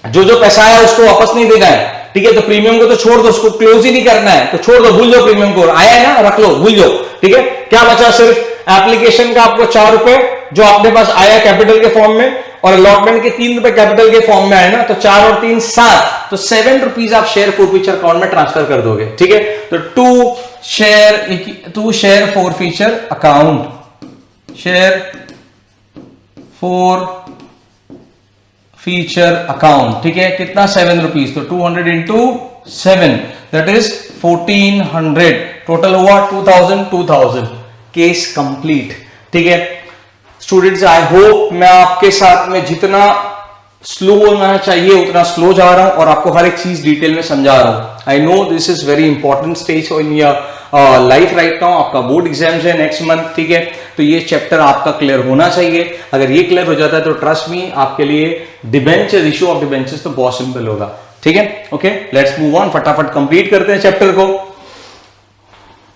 जो पैसा आया उसको वापस नहीं देना है, ठीक है। तो प्रीमियम को तो छोड़ दो, उसको क्लोज ही नहीं करना है, तो छोड़ दो, भूल जाओ प्रीमियम को, आया है ना, रख लो, भूल जाओ, ठीक है। क्या बचा, सिर्फ एप्लीकेशन का आपको 4 रुपए जो आपके पास आया कैपिटल के फॉर्म में, और अलॉटमेंट के 3 रुपए कैपिटल के फॉर्म में आए ना, तो 4 और 3 7, तो 7 रुपीज आप शेयर फोरफीचर अकाउंट में ट्रांसफर कर दोगे, ठीक है। तो 2 share forfeiture account, share for feature account, ठीक है। कितना, 7 रुपीज, तो 200 इंटू 7 दैट इज 1400, टोटल हुआ 2000। केस कंप्लीट, ठीक है। स्टूडेंट्स आई होप मैं आपके साथ में जितना स्लो होना चाहिए उतना स्लो जा रहा हूं और आपको हर एक चीज डिटेल में समझा रहा हूं। I know this is very important stage in your life right now. आपका बोर्ड एग्जाम्स है नेक्स्ट मंथ, ठीक है। तो ये चैप्टर आपका क्लियर होना चाहिए। अगर ये क्लियर हो जाता है तो ट्रस्ट मी, आपके लिए डिबेंचर, इशू ऑफ डिबेंचर्स तो बहुत सिंपल होगा, ठीक है। ओके, लेट्स मूव ऑन, फटाफट कंप्लीट करते हैं चैप्टर को।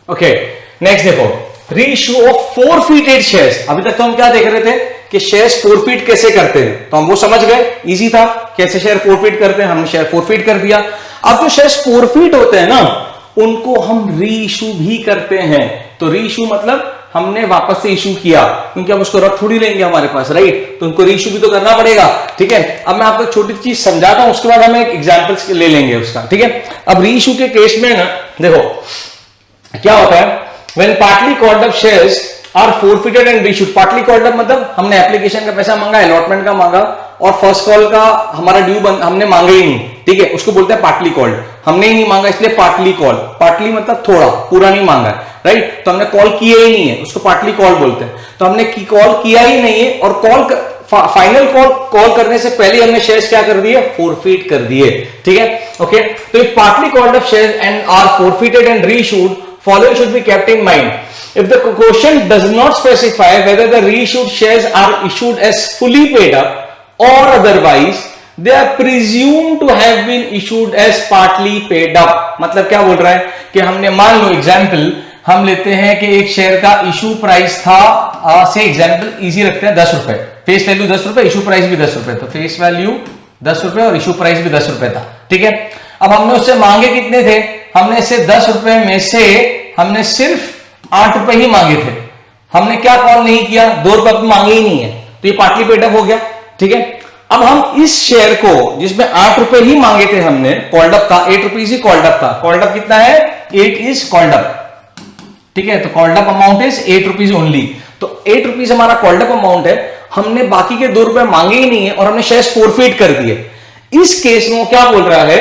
ओके, नेक्स्ट देखो, रीइश्यू ऑफ फोरफीटेड शेयर्स। अभी तक तो हम क्या देख रहे थे कि शेयर्स फोरफीट कैसे करते हैं, तो हम वो समझ गए, इजी था कैसे शेयर फोरफीट करते हैं, हमने शेयर फोरफीट कर दिया। अब जो शेयर्स फोरफीट होते हैं ना, उनको हम रीइश्यू भी करते हैं। तो रीइश्यू मतलब हमने वापस से इश्यू किया, क्योंकि हम उसको रख थोड़ी लेंगे हमारे पास, राइट। तो उनको रीइश्यू भी तो करना पड़ेगा, ठीक है। अब मैं आपको छोटी चीज समझाता हूं, उसके बाद हम एक एग्जांपल्स ले लेंगे उसका, ठीक है। अब रीइश्यू के केस में ना देखो क्या होता है, when partly called up shares are forfeited and reissued। partly called up मतलब हमने एप्लीकेशन का पैसा मांगा, अलॉटमेंट का मांगा, और फर्स्ट कॉल का हमारा ड्यू हमने मांगा ही नहीं, ठीक है, उसको बोलते हैं पार्टली कॉल्ड। हमने ही नहीं मांगा इसलिए पार्टली कॉल, पार्टली मतलब थोड़ा, पूरा नहीं मांगा, राइट। तो हमने कॉल किया ही नहीं है, उसको पार्टली कॉल बोलते हैं। तो हमने कॉल किया ही नहीं है, और फाइनल कॉल करने से पहले हमने शेयर्स क्या कर दिए, फोरफीट कर दिए, ठीक है। ओके, तो if partly called up shares and are forfeited and reissued, following should be kept in mind. If the quotient does not specify whether the reissued shares are issued as fully paid up or otherwise, they are presumed to have been issued as partly paid up। मतलब क्या बोल रहा है कि हमने, मान लो एग्जाम्पल हम लेते हैं कि एक शेयर का इशू प्राइस था, से एग्जाम्पल इजी रखते हैं 10 रुपए, फेस वैल्यू 10 रुपए, इशू प्राइस भी 10 रुपए, तो फेस वैल्यू 10 रुपए और इशू प्राइस भी 10 रुपए था, ठीक है। अब हमने उससे मांगे कितने थे, हमने से 10 रुपए में से हमने सिर्फ 8 रुपए ही मांगे थे, हमने क्या कॉल नहीं किया, 2 रुपए मांगे ही नहीं है, तो ये पार्टली पेड अप हो गया, ठीक है। अब हम इस शेयर को जिसमें 8 रुपए ही मांगे थे हमने, कॉल्ड अप था, 8 रुपीज ही कॉल्ड अप था, कॉल्ड अप कितना है, 8 इज कॉल्ड अप, ठीक है। तो called up amount is 8 rupees only, तो 8 रुपीज हमारा कॉल्ड अप अमाउंट है, हमने बाकी के 2 रुपए मांगे ही नहीं है और हमने शेयर्स फोरफीट कर दिए। इस केस में वो क्या बोल रहा है,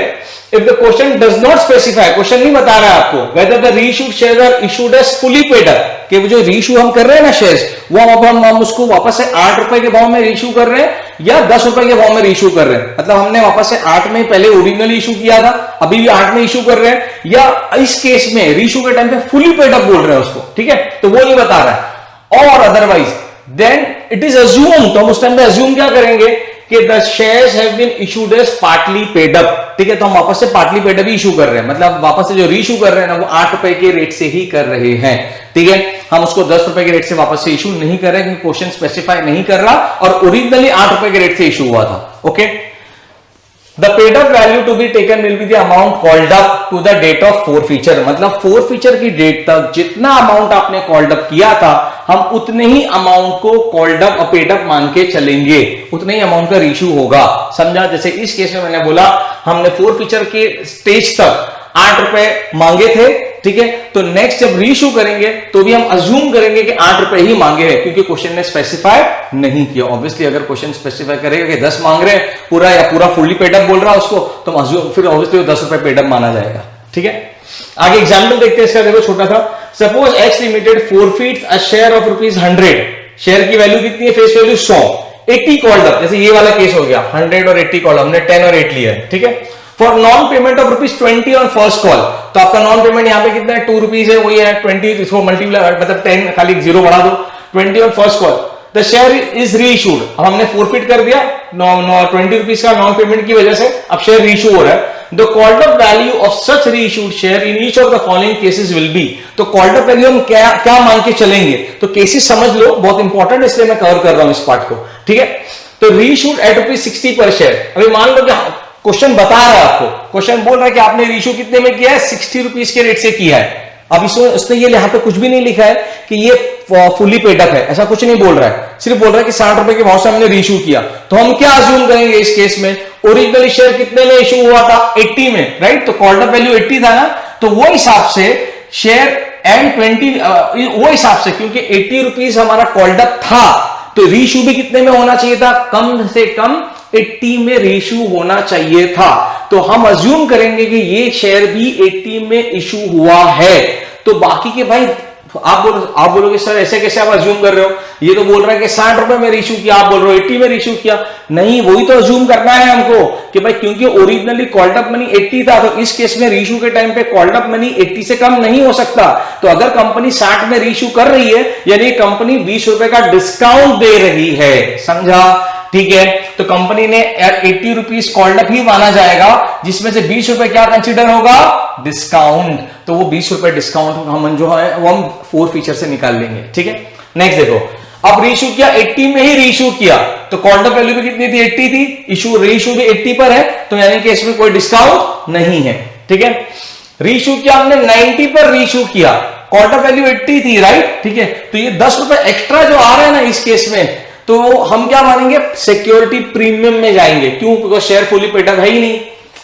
if the question does not specify, question नहीं बता रहा है आपको, whether the reissued shares are issued as fully paid up, कि वो जो रीइश्यू हम कर रहे हैं ना शेयर्स, वो हम उसको वापस से 8 रुपए के भाव में रीइश्यू कर रहे हैं या 10 रुपए के भाव में रीइश्यू कर रहे हैं। मतलब हमने वापस से 8 में पहले ओरिजिनल इशू किया था, अभी भी 8 में इशू कर रहे हैं, या इस केस में रीइश्यू के टाइम पे फुली पेड अप बोल रहे हैं उसको, ठीक है। तो वो नहीं बता रहा है। और otherwise then it is assume, तो हम उस टाइम पे अज्यूम क्या करेंगे कि the shares have been issued as partly paid up, ठीक है। तो हम वापस से पार्टली पेड अप इशू कर रहे हैं, मतलब वापस से जो रीइश्यू कर रहे हैं ना वो 8 रुपए के रेट से ही कर रहे हैं, ठीक है, हम उसको 10 रुपए के रेट से वापस से इशू नहीं कर रहे क्योंकि क्वेश्चन स्पेसिफाई नहीं कर रहा और ओरिजिनली 8 रुपए के रेट से इशू हुआ था। Okay, the paid up value to be taken will be the amount called up to the date of forfeiture, मतलब फोरफीचर की डेट तक जितना अमाउंट आपने कॉल्ड अप किया था हम उतने ही अमाउंट को कॉल्ड अप और पेड अप मान के चलेंगे, उतने ही अमाउंट का रीइश्यू होगा। समझा? जैसे इस केस में मैंने बोला हमने फोरफीचर के स्टेज तक 8 रुपए मांगे थे, ठीक है, तो नेक्स्ट जब रीइश्यू करेंगे तो भी हम अज्यूम करेंगे कि 8 रुपए ही मांगे हैं क्योंकि क्वेश्चन ने स्पेसिफाई नहीं किया। ऑब्वियसली अगर क्वेश्चन स्पेसिफाई करेगा कि 10 मांग रहे हैं पूरा या पूरा फुल्ली पेड अप बोल रहा है उसको, तो हम अज्यूम फिर ऑब्वियसली 10 रुपए पेड अप माना जाएगा। ठीक है, आगे एग्जाम्पल देखते हैं इसका। देखो छोटा सा, suppose X limited forfeits a share of ₹100, share की वैल्यू कितनी है, फेस वैल्यू 100, 80 कॉल्ड अप, जैसे ये वाला केस हो गया 100 और 80 कॉल्ड, हमने 10 और 8 लिया है। ठीक है, for non payment of ₹20 on first call, तो आपका नॉन पेमेंट यहाँ पे कितना है, ₹2 है, वही है 20, इसको मल्टीप्लाई मतलब 10 खाली 0 बढ़ा दो, 20 on first call, the share is reissued. अब हमने फोरफिट कर दिया ₹20 का नॉन पेमेंट की वजह से, अब शेयर रीइश्यू हो रहा है। The called up value of such reissued share in each of the following cases will be, तो कॉल्ड अप वैल्यू हम क्या मान के चलेंगे, तो केसेस समझ लो, बहुत इंपॉर्टेंट इसलिए मैं कवर कर रहा हूं इस पार्ट को। ठीक है, तो रीइश्यूड एट ₹60 पर शेयर, अभी मान लो कि क्वेश्चन बता रहा है आपको, क्वेश्चन बोल रहा है कि आपने रीइश्यू कितने में किया है, ₹60 के रेट से किया है। अब इसमें उसने ये यहां पे कुछ भी नहीं लिखा है कि ये फुली पेड अप है, ऐसा कुछ नहीं बोल रहा है, सिर्फ बोल रहा है कि 60 रुपए के भाव से हमने रीइश्यू किया। तो हम क्या अज्यूम करेंगे इस केस में, ओरिजिनली शेयर कितने में इश्यू हुआ था, 80 में, राइट, तो कॉल्ड अप वैल्यू 80 था ना, तो वो हिसाब से शेयर एंड 20 वो हिसाब से, क्योंकि ₹80 हमारा कॉल्ड अप था तो रीइश्यू भी कितने में होना चाहिए था, कम से कम 80 में रीइश्यू होना चाहिए था। तो हम अज्यूम करेंगे कि ये शेयर भी 80 में इशू हुआ है। तो बाकी के भाई आप बोलोगे सर ऐसे कैसे आप अज्यूम कर रहे हो, ये तो बोल रहा है कि 60 रुपए में इशू किया, आप बोल रहे हो 80 में इशू किया। नहीं, वही तो अज्यूम करना है हमको कि भाई क्योंकि ओरिजिनली कॉल्ड अप मनी 80 था, तो इस केस में रीइश्यू के टाइम पे कॉल्ड अप मनी 80 से कम नहीं हो सकता। तो अगर कंपनी 60 में रीइश्यू कर रही है यानी कंपनी 20 रुपए का डिस्काउंट दे रही है, समझा? ठीक है, तो कंपनी ने ₹80 कॉल्ड अप ही माना जाएगा, जिसमें से 20 रुपए क्या कंसीडर होगा, डिस्काउंट। तो वो 20 रुपए डिस्काउंट हम जो है वो हम फोरफीचर से निकाल लेंगे। ठीक है, नेक्स्ट देखो, अब रीइश्यू किया 80 में ही रीइश्यू किया, तो कॉल्ड अप वैल्यू भी कितनी थी, 80 थी, इशू रीइश्यू भी 80 पर है, तो यानी कि इसमें कोई डिस्काउंट नहीं है। ठीक है, रीइश्यू किया हमने 90 पर रीइश्यू किया, कॉल्ड अप वैल्यू 80 थी, राइट। ठीक है, तो ये 10 रुपए एक्स्ट्रा जो आ रहे हैं ना इस केस में, तो हम क्या मानेंगे, सिक्योरिटी प्रीमियम में जाएंगे। क्यों? क्योंकि शेयर फुली पेड अप है ही नहीं,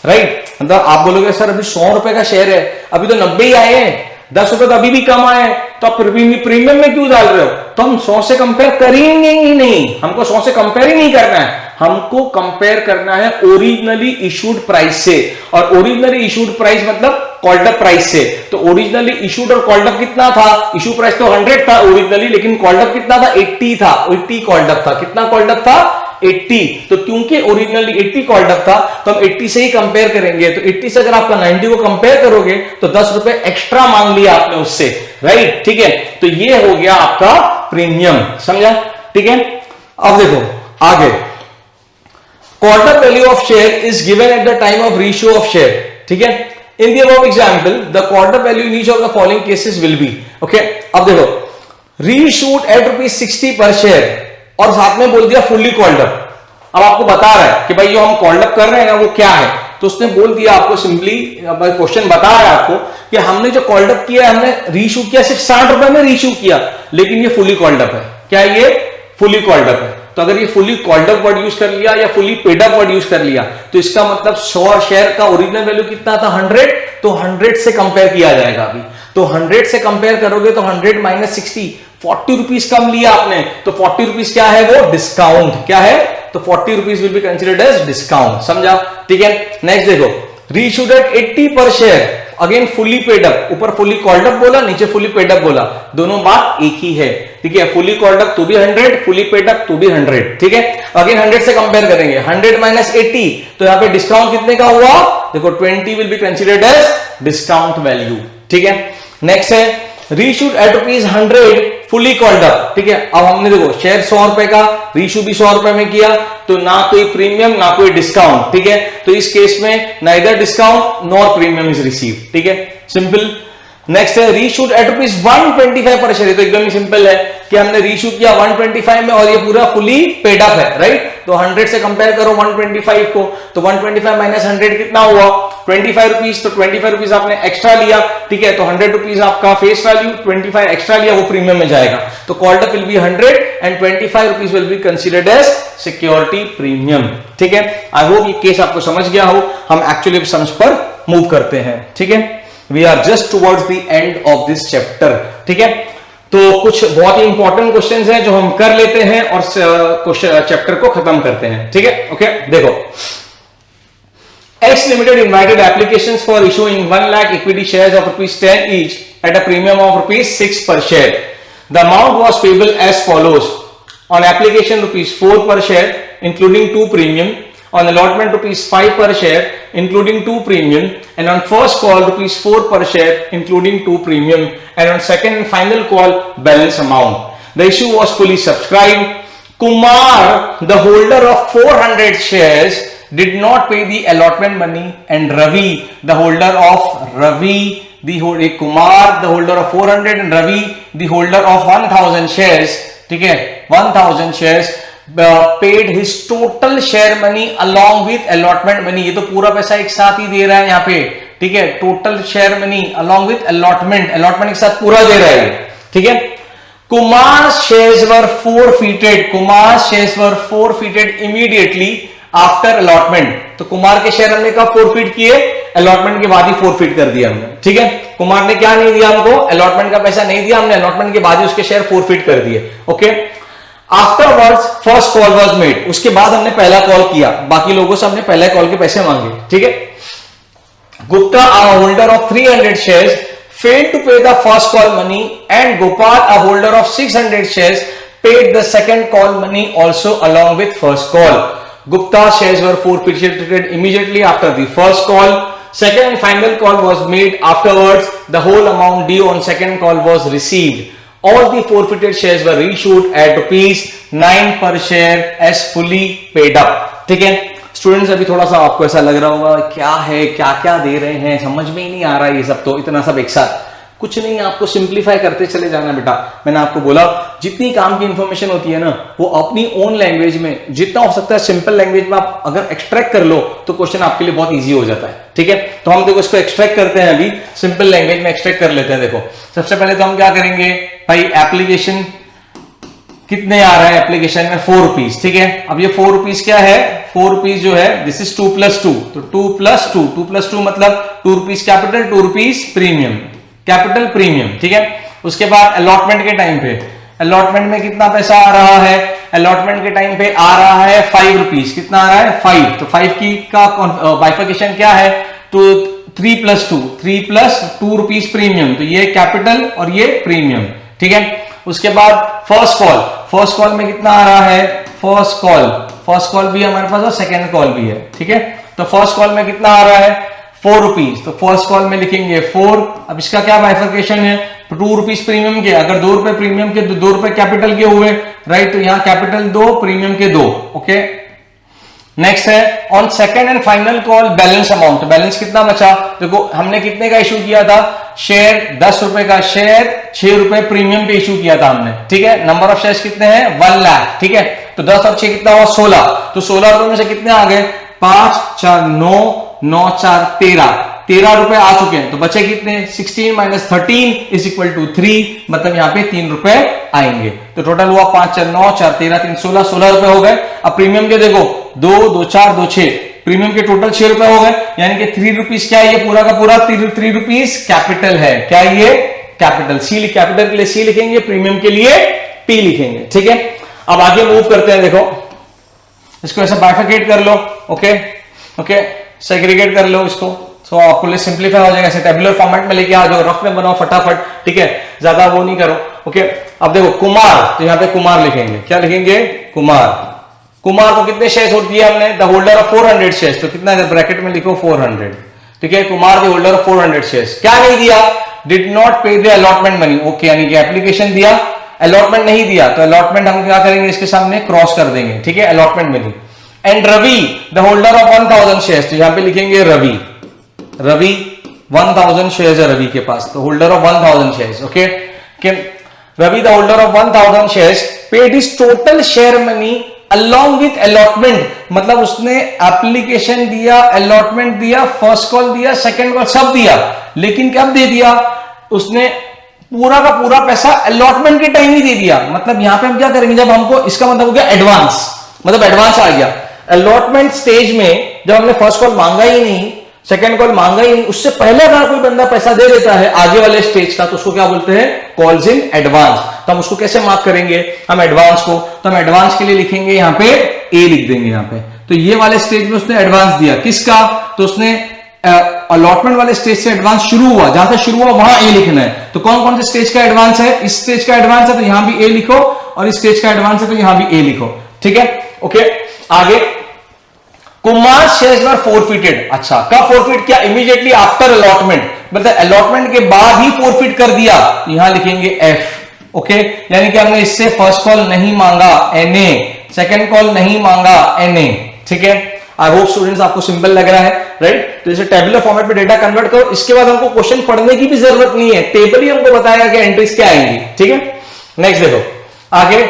राइट। मतलब आप बोलोगे सर अभी 100 रुपए का शेयर है, अभी तो 90 ही आए हैं, 10 रुपए तो अभी भी कम आए हैं, तो आप प्रीमियम में क्यों डाल रहे हो? तो हम 100 से कंपेयर करेंगे ही नहीं, हमको 100 से कंपेयर ही नहीं करना है, हमको कंपेयर करना है ओरिजिनली इशूड प्राइस से। और ओरिजिनली इशूड प्राइस मतलब कॉल्ड अप प्राइस से। तो ओरिजिनली इशूड और कॉल्ड अप कितना था, इशू प्राइस तो 100 था ओरिजिनली, लेकिन कॉल्ड अप कितना था, 80 था, 80 कॉल्ड अप था। कितना कॉल्ड अप था, 80। तो क्योंकि ओरिजिनली 80 कॉल्ड अप था तो हम 80 से ही कंपेयर करेंगे। तो 80 से अगर आपका 90 को कंपेयर करोगे तो 10 रुपए एक्स्ट्रा मांग लिया आपने उससे, राइट। ठीक है, तो ये हो गया आपका प्रीमियम, समझा? ठीक है, अब देखो आगे, called up value of share is given at the time of reissue of share. ठीक है, in the above example the called up value in each of the following cases will be, okay। अब देखो, reissued at ₹60 per share और साथ में बोल दिया fully called up। अब आपको बता रहा है कि भाई जो हम called up कर रहे हैं ना वो क्या है, तो उसने बोल दिया आपको सिंपली, क्वेश्चन बता रहा है आपको कि हमने जो कॉल्ड अप किया है, हमने रीइश्यू किया सिर्फ 60 रुपए में रीइश्यू किया, लेकिन ये फुली कॉल्ड अप है। क्या ये फुली कॉल्ड अप है? तो अगर ये fully called up word use कर लिया या fully paid up word use कर लिया, तो इसका मतलब 100 शेयर का ओरिजिनल वैल्यू कितना था, 100, तो 100 से कंपेयर किया जाएगा अभी। तो 100 से कंपेयर करोगे तो 100 माइनस 60, ₹40 कम लिया आपने, तो ₹40 क्या है, वो डिस्काउंट। क्या है? तो ₹40 will be considered as discount, समझा? ठीक है, नेक्स्ट देखो, रीइश्यूड एट 80 पर share, again fully paid up, ऊपर फुली कॉल्ड अप बोला, नीचे फुली पेड अप बोला, दोनों बात एक ही है। ठीक है, फुली कॉल्ड अप तो भी 100, फुली पेड अप तो भी 100। ठीक है, अगेन 100 से कंपेयर करेंगे, 100 माइनस 80, तो यहां पे डिस्काउंट कितने का हुआ, देखो 20 will be considered as discount value. ठीक है, नेक्स्ट है reissued at ₹100 fully called up. ठीक है, अब हमने देखो शेयर 100 रुपए का, रीइश्यू भी 100 रुपए में किया, तो ना कोई प्रीमियम ना कोई डिस्काउंट। ठीक है, तो इस केस में neither discount nor premium is received. ठीक है, सिंपल। नेक्स्ट है रीशूट एट ₹125 पर शेयर। तो एकदम ही सिंपल है कि हमने रीशूट किया 125 में और ये पूरा फुली पेड अप है, राइट। तो 100 से कंपेयर करो 125 को, तो 125 माइनस 100 कितना हुआ? 25 रुपीज। तो 25 रुपीज आपने एक्स्ट्रा लिया, ठीक है। तो 100 रुपीज आपका फेस वैल्यू, 25 एक्स्ट्रा लिया, वो प्रीमियम में जाएगा। तो called up will be 100 and 25 rupees will be considered as security premium, ठीक है। आई होप ये केस आपको समझ गया हो। हम एक्चुअली सम्स पर मूव करते हैं, ठीक है। We are just towards the end of this chapter, ठीक है। तो कुछ बहुत ही इंपॉर्टेंट क्वेश्चंस हैं जो हम कर लेते हैं और चैप्टर को खत्म करते हैं, ठीक है। ओके, देखो, X Limited invited applications for issuing 1 lakh equity shares of ₹10 each at a premium of ₹6 per share. The amount was payable as follows: on application ₹4 per share, including 2 premium; on allotment ₹5 per share, including 2 premium; and on first call ₹4 per share, including 2 premium; and on second and final call, balance amount. The issue was fully subscribed. Kumar, the holder of 400 shares, did not pay the allotment money, and Ravi, the holder of Kumar, the holder of 400, and Ravi, the holder of 1000 shares, ठीक है, 1000 shares, paid his total share money along with allotment money. ये तो पूरा पैसा एक साथ ही दे रहा है यहाँ पे, ठीक है। Total share money along with allotment एक साथ पूरा दे रहा है, ठीक है। Kumar's shares were forfeited immediately after allotment. तो कुमार के शेयर हमने कब फोरफिट किए? अलॉटमेंट के बाद ही फोरफिट कर दिया हमने, ठीक है। कुमार ने क्या नहीं दिया हमको? अलॉटमेंट का पैसा नहीं दिया हमने, अलॉटमेंट के बाद ही उसके शेयर फोरफिट कर दिए, okay. Afterwards first call was made, उसके बाद हमने पहला कॉल किया, बाकी लोगों से हमने पहले कॉल के पैसे मांगे, ठीक है। Gupta, a holder of 300 shares, failed to pay the first call money, and Gopal, a holder of 600 shares, paid the second call money also along with first call. Gupta's shares were forfeited immediately after the first call. Second and final call was made afterwards. The whole amount due on second call was received. All the forfeited shares were reissued at ₹9 per share as fully paid up. ठीक है स्टूडेंट्स, अभी थोड़ा सा आपको ऐसा लग रहा होगा क्या है, क्या क्या दे रहे हैं, समझ में ही नहीं आ रहा है ये सब, तो इतना सब एक साथ कुछ नहीं, आपको सिंप्लीफाई करते चले जाना बेटा। मैंने आपको बोला जितनी काम की इंफॉर्मेशन होती है ना, वो अपनी ओन लैंग्वेज में जितना हो सकता है सिंपल लैंग्वेज में आप अगर एक्सट्रैक्ट कर लो तो क्वेश्चन आपके लिए बहुत इजी हो जाता है, ठीक है। तो हम देखो इसको एक्सट्रैक्ट करते हैं, अभी सिंपल लैंग्वेज में एक्सट्रैक्ट कर लेते हैं। देखो सबसे पहले तो हम क्या करेंगे भाई, एप्लीकेशन कितने आ रहा है एप्लीकेशन में? ₹4, ठीक है। अब ये ₹4 क्या है? ₹4 जो है दिस इज 2 + 2, तो 2 + 2 मतलब ₹2 कैपिटल, ₹2 प्रीमियम, कैपिटल प्रीमियम, ठीक है। उसके बाद अलॉटमेंट के टाइम पे, अलॉटमेंट में कितना पैसा आ रहा है? अलॉटमेंट के टाइम पे आ रहा है ₹5, कितना आ रहा है? 5। तो 5 की का बाइफिकेशन क्या है? तो 3 + 2, ₹2 प्रीमियम, तो ये कैपिटल और ये प्रीमियम, ठीक है। उसके बाद फर्स्ट कॉल में कितना आ रहा है? फर्स्ट कॉल भी हमारे पास और सेकेंड कॉल भी है, ठीक है। तो फर्स्ट कॉल में कितना आ रहा है? ₹4, तो फर्स्ट कॉल में लिखेंगे 4। अब इसका क्या बाइफिकेशन है? ₹2 प्रीमियम के, अगर ₹2 प्रीमियम के तो ₹2 कैपिटल के हुए, राइट। तो यहां कैपिटल 2, प्रीमियम के 2, ओके। नेक्स्ट है on second and final call balance amount. तो बैलेंस कितना बचा? देखो हमने कितने का इशू किया था? शेयर ₹10 का शेयर, ₹6 प्रीमियम पे इशू किया था हमने, ठीक है। नंबर ऑफ शेयर्स कितने हैं? 1 लाख, ठीक है। तो 10 और 6 कितना हुआ? 16। तो ₹16 में से कितने आ गए? 5, 4, 9, 9, 4, 13 आ चुके हैं। तो बचे कितने? 16 - 13 = 3, मतलब यहाँ पे ₹3 आएंगे। तो टोटल हुआ 5, 4, 9, 4, 13, 3, 16, ₹16 हो गए। अब प्रीमियम के देखो 2, 2, 4, 2, 6, प्रीमियम के टोटल ₹6 हो गए, यानी कि ₹3 क्या है? ये पूरा का पूरा ₹3 कैपिटल है। क्या ये? कैपिटल। सी, कैपिटल के लिए C लिखेंगे, प्रीमियम के लिए P लिखेंगे, ठीक है। अब आगे मूव करते हैं। देखो इसको ऐसे बाइफिकेट कर लो, ओके, सेग्रीगेट कर लो इसको, तो आपको लिए सिंप्लीफाई हो जाएगा। ऐसे टेबुलर फॉर्मेट में लेके आ जाओ, रफ में बनाओ फटाफट, ठीक है, ज्यादा वो नहीं करो, ओके। अब देखो कुमार, तो यहाँ पे कुमार लिखेंगे, क्या लिखेंगे? कुमार को कितने शेयर्स होती है हमने? द होल्डर ऑफ 400 शेयर्स, तो कितना है? ब्रैकेट में लिखो 400, ठीक है। Kumar the holder of 400 shares. क्या नहीं दिया? डिड नॉट पे द अलॉटमेंट मनी, ओके, यानी कि एप्लीकेशन दिया, अलॉटमेंट नहीं दिया, तो अलॉटमेंट हम क्या करेंगे? इसके सामने क्रॉस कर देंगे, ठीक है, allotment money. And Ravi the holder of 1000 shares, तो यहां पे लिखेंगे रवि 1000 शेयर्स है रवि के पास, तो holder of 1000 shares, okay. Ravi the holder of 1000 shares paid his total share money along with allotment, मतलब उसने एप्लीकेशन दिया, अलॉटमेंट दिया, फर्स्ट कॉल दिया, सेकंड कॉल सब दिया, लेकिन कब दे दिया उसने? पूरा का पूरा पैसा अलॉटमेंट के टाइम ही दे दिया। मतलब यहां पे हम क्या करेंगे, जब हमको, इसका मतलब हो गया एडवांस, मतलब एडवांस आ गया। अलॉटमेंट स्टेज में जब हमने फर्स्ट कॉल मांगा ही नहीं, सेकंड कॉल मांगा ही नहीं, उससे पहले अगर कोई बंदा पैसा दे देता है आगे वाले स्टेज का, तो उसको क्या बोलते हैं? Calls in advance. तो हम उसको कैसे मार्क करेंगे हम एडवांस को? तो हम एडवांस के लिए लिखेंगे यहां पे ए लिख देंगे यहां पे। तो ये वाले स्टेज में उसने एडवांस दिया, किसका? तो उसने अलॉटमेंट वाले स्टेज से एडवांस शुरू हुआ, जहां से शुरू हुआ वहां ए लिखना है। तो कौन कौन से स्टेज का एडवांस है? इस स्टेज का एडवांस है तो यहां भी ए लिखो, और इस स्टेज का एडवांस है तो यहां भी ए लिखो, ठीक है, ओके। आगे, कुमार शेयर्स वर फोरफिटेड। अच्छा, कब फोरफिट किया? इमीडिएटली आफ्टर अलॉटमेंट, मतलब अलॉटमेंट के बाद ही फोरफिट कर दिया, तो यहां लिखेंगे एफ, ओके। यानी कि हमने इससे फर्स्ट कॉल नहीं मांगा, एनए, सेकंड कॉल नहीं मांगा, एनए, ठीक है। आई होप स्टूडेंट्स आपको सिंपल लग रहा है, राइट। तो इसे टेबुलर फॉर्मेट में डेटा कन्वर्ट करो, इसके बाद हमको क्वेश्चन पढ़ने की भी जरूरत नहीं है, टेबल ही हमको बताएगा कि एंट्रीज क्या आएंगी, ठीक है। नेक्स्ट देखो आगे,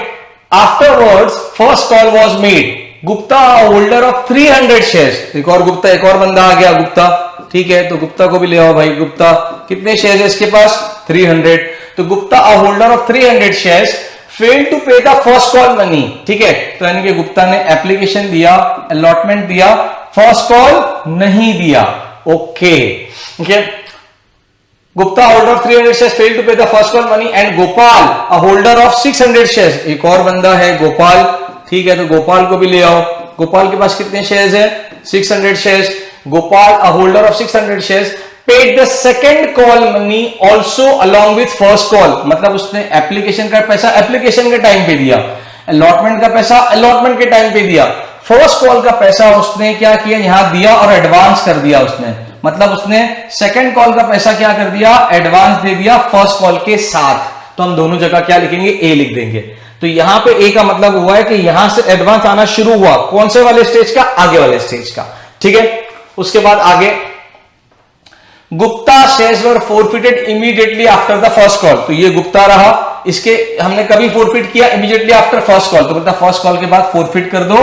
afterwards first call was made, Gupta holder of 300 shares. एक और गुप्ता, एक और बंदा आ गया गुप्ता, ठीक है, तो गुप्ता को भी ले आओ भाई। गुप्ता कितने शेयर्स है इसके पास? 300। तो Gupta a holder of 300 shares fail to pay the first call money, ठीक है। तो यानी कि गुप्ता ने एप्लीकेशन दिया, अलॉटमेंट दिया, फर्स्ट कॉल नहीं दिया, okay, okay. Gupta holder of 300 shares fail to pay the first call money and Gopal a holder of 600 shares. एक और बंदा है गोपाल, ठीक है, तो गोपाल को भी ले आओ। गोपाल के पास कितने शेयर्स है? 600 shares. Gopal a holder of 600 shares paid the second call money also along with first call, मतलब उसने एप्लीकेशन का पैसा एप्लीकेशन के टाइम पे दिया, अलॉटमेंट का पैसा अलॉटमेंट के टाइम पे दिया, फर्स्ट कॉल का पैसा उसने क्या किया? यहां दिया और एडवांस कर दिया उसने, मतलब उसने सेकंड कॉल का पैसा क्या कर दिया? एडवांस दे दिया फर्स्ट कॉल के साथ। तो हम दोनों जगह क्या लिखेंगे? ए लिख देंगे। तो यहां पे ए का मतलब हुआ है कि यहां से एडवांस आना शुरू हुआ, कौन से वाले स्टेज का? आगे वाले स्टेज का, ठीक है। उसके बाद आगे, Gupta shares were forfeited immediately after the first call. तो ये गुप्ता रहा, इसके हमने कभी फोरफिट किया? Immediately after first call. तो मतलब फर्स्ट कॉल के बाद फोरफिट कर दो,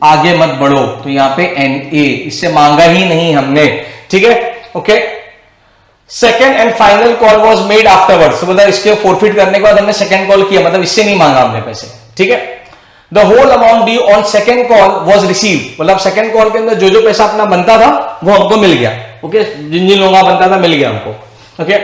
आगे मत बढ़ो। तो यहां पे एन ए, इससे मांगा ही नहीं हमने, ठीक है, okay. Second and final call was made afterwards, मतलब इसके फोरफिट करने के बाद हमने सेकंड कॉल किया, मतलब इससे नहीं मांगा हमने पैसे, ठीक है। The whole amount due on second call was received, मतलब सेकंड कॉल के अंदर जो जो पैसा अपना बनता था वो हमको मिल गया, ओके। जिन जिन लोगों का बनता था मिल गया हमको, okay.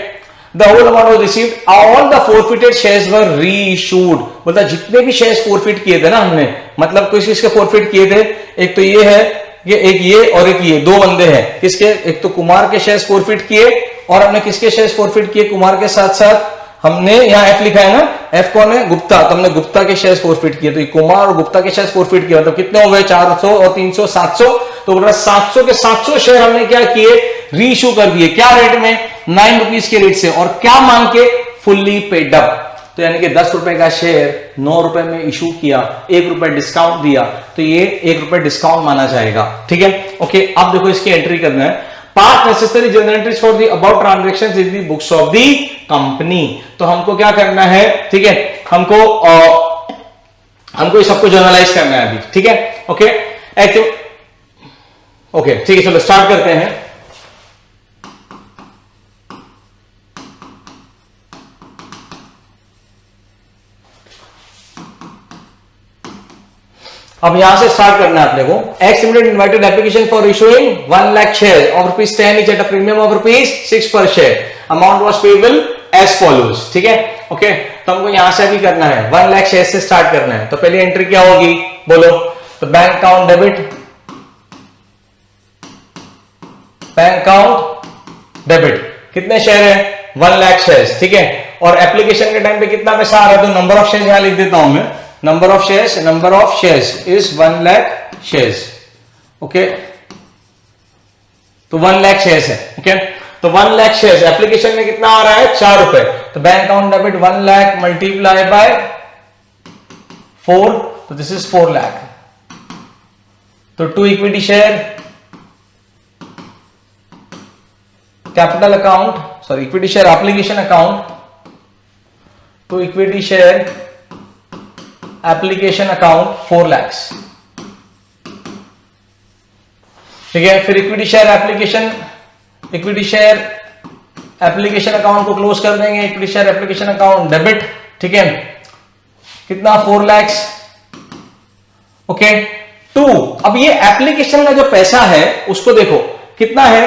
The whole amount was received, all the forfeited shares were reissued, मतलब जितने भी शेयर्स फोरफिट किए थे ना हमने, मतलब किस किसके फोरफिट किए थे? एक तो ये है, ये एक ये और एक ये, दो बंदे हैं किसके? एक तो कुमार के शेयर्स फोरफिट किए, और हमने किसके शेयर्स फोरफिट किए? कुमार के साथ साथ हमने यहाँ एफ लिखा है ना, एफ कौन है? गुप्ता, तो हमने गुप्ता के शेयर्स फोरफिट किए। तो कुमार और गुप्ता के शेयर्स फोरफिट किए, मतलब कितने हो गए? 400 और 300 700। तो 700 के 700 शेयर हमने क्या किए? रीइश्यू कर दिए। क्या रेट में? 9 रुपीज के रेट से, और क्या मांग के? Fully paid up. तो यानी कि 10 रुपए का शेयर 9 रुपए में इशू किया, 1 रुपए डिस्काउंट दिया, तो ये 1 रुपए डिस्काउंट माना जाएगा, ठीक है, ओके। अब देखो इसकी एंट्री करना है, part necessary general entries for the about transactions in the books of the company. तो हमको क्या करना है, ठीक है, हमको इस सबको जर्नलाइज करना है अभी, ठीक है, ओके। ओके, ठीक है, चलो स्टार्ट करते हैं। अब यहां से स्टार्ट करना है अपने को। X limited invited application for issuing 1 lakh share of ₹10 each at a premium of ₹6 per share. Amount was payable as follows, ठीक है, ओके। तो हमको यहां से भी करना है, 1 लाख शेयर से स्टार्ट करना है। तो पहले एंट्री क्या होगी बोलो? तो bank account debit, bank account debit, कितने शेयर है? 1 लाख शेयर, ठीक है। और एप्लीकेशन के टाइम पे कितना पैसा आ रहा है? तो नंबर ऑफ शेयर यहां लिख देता हूं मैं, number of shares is 1 lakh shares, okay. तो 1 लाख शेयर्स है, ओके। तो 1 लाख शेयर्स एप्लीकेशन में कितना आ रहा है? 4 रुपए। तो bank account debit 1 lakh multiply by 4, तो दिस इज 4 लाख। तो 2 equity share capital account, sorry equity share application account to equity share application account 4 lakh. ठीक है, फिर इक्विटी शेयर एप्लीकेशन अकाउंट को क्लोज कर देंगे, equity share application account debit. ठीक है, कितना 4 लाख। ओके, 2, अब ये एप्लीकेशन का जो पैसा है उसको देखो कितना है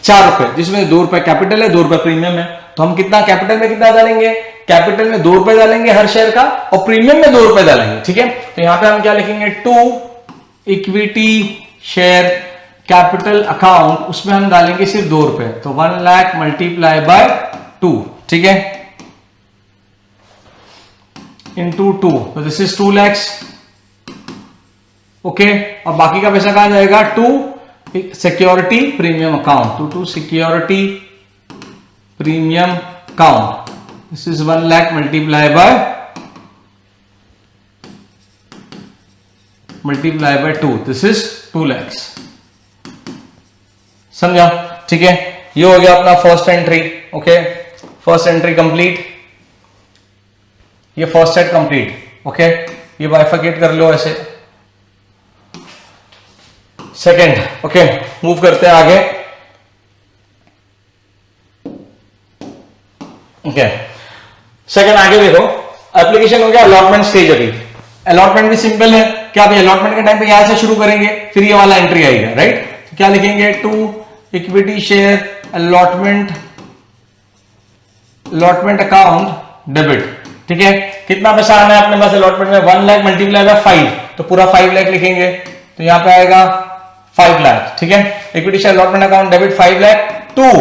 4 रुपए, जिसमें 2 रुपए कैपिटल है, 2 रुपए प्रीमियम है। तो हम कितना कैपिटल में कितना डालेंगे, कैपिटल में 2 रुपए डालेंगे हर शेयर का और प्रीमियम में 2 रुपए डालेंगे। ठीक है, तो यहां पे हम क्या लिखेंगे 2 इक्विटी शेयर कैपिटल अकाउंट, उसमें हम डालेंगे सिर्फ 2 रुपए, तो 1 लाख मल्टीप्लाई बाय 2। ठीक है, इंटू 2, तो दिस इज 2 लाख। ओके, और बाकी का पैसा कहां जाएगा, 2 security premium account, to security premium account, this is 1 lakh multiply by 2, this is 2 lakh. समझा? ठीक है, ये हो गया अपना first entry. Okay, first entry complete, ये फर्स्ट सेट कंप्लीट। ओके, ये बाइफरकेट कर लो ऐसे। सेकंड, ओके, मूव करते हैं आगे। ओके, सेकंड आगे देखो, एप्लीकेशन हो गया, अलॉटमेंट स्टेज। अभी अलॉटमेंट भी सिंपल है, क्या अभी अलॉटमेंट के टाइम पे यहां से शुरू करेंगे, फिर ये वाला एंट्री आएगा, राइट? तो क्या लिखेंगे, 2 equity share allotment account debit. ठीक है, कितना पैसा आना है अपने पास अलॉटमेंट में, 1 लाख मल्टीप्लाई बाय 5, तो पूरा 5 लाख लिखेंगे, तो यहां पे आएगा 5 लाख। ठीक है, equity share allotment account debit 5 lakh. 2,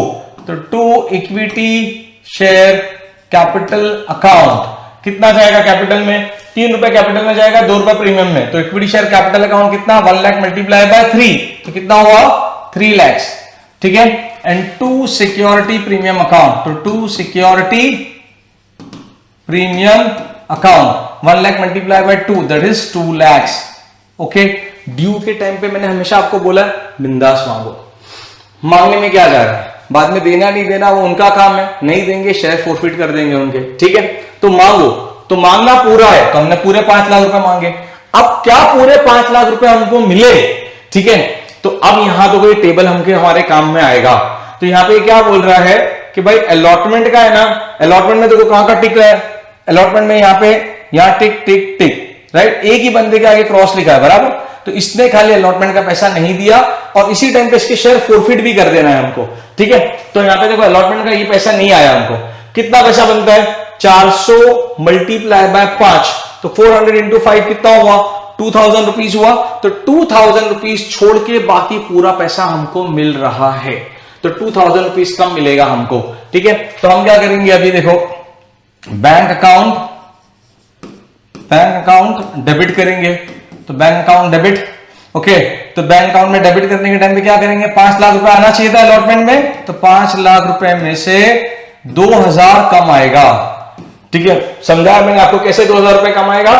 तो 2 इक्विटी शेयर कैपिटल अकाउंट, कितना जाएगा कैपिटल में, 3 रुपए कैपिटल में जाएगा, 2 रुपए प्रीमियम में, तो इक्विटी शेयर कैपिटल अकाउंट कितना, 1 लाख मल्टीप्लाई बाय 3, तो कितना हुआ 3 लाख। ठीक है, एंड 2 सिक्योरिटी प्रीमियम अकाउंट, तो 2 security premium account 1 lakh multiply by 2, that is 2 lakh. Okay, due के टाइम पे मैंने हमेशा आपको बोला बिंदास मांगो, मांगने में क्या जा रहा है, बाद में देना नहीं देना वो उनका काम है, नहीं देंगे शेयर फोरफिट कर देंगे उनके। ठीक है, तो मांगो, तो मांगना पूरा है, तो हमने पूरे 5 लाख रुपए मांगे। अब क्या पूरे 5 लाख रुपए हमको मिले, ठीक है, तो अब यहां तो कोई टेबल हमारे काम में आएगा। तो यहां पे क्या बोल रहा है कि भाई अलॉटमेंट का है ना, अलॉटमेंट में देखो कहां का टिक रहा है, अलॉटमेंट में यहां टिक टिक टिक, राइट, एक ही बंदे के आगे क्रॉस लिखा है, बराबर। तो इसने खाली अलॉटमेंट का पैसा नहीं दिया और इसी टाइम पे इसके शेयर फोरफिट भी कर देना है हमको। ठीक है, तो यहां पे देखो अलॉटमेंट का ये पैसा नहीं आया हमको, कितना पैसा बनता है, 400 मल्टीप्लाई बाय 5, तो 400 इंटू 5 कितना हुआ, 2000 रुपीज हुआ। तो 2000 रुपीज छोड़ के बाकी पूरा पैसा हमको मिल रहा है, तो 2000 रुपीज कम मिलेगा हमको। ठीक है, तो हम क्या करेंगे, अभी देखो बैंक अकाउंट डेबिट करेंगे, तो बैंक अकाउंट डेबिट। ओके, तो बैंक अकाउंट में डेबिट करने के टाइम पे क्या करेंगे, 5 लाख रुपए आना चाहिए था अलॉटमेंट में, तो 5 लाख रुपए में से 2000 कम आएगा। ठीक है, समझा मैंने आपको कैसे 2000 रुपए कम आएगा।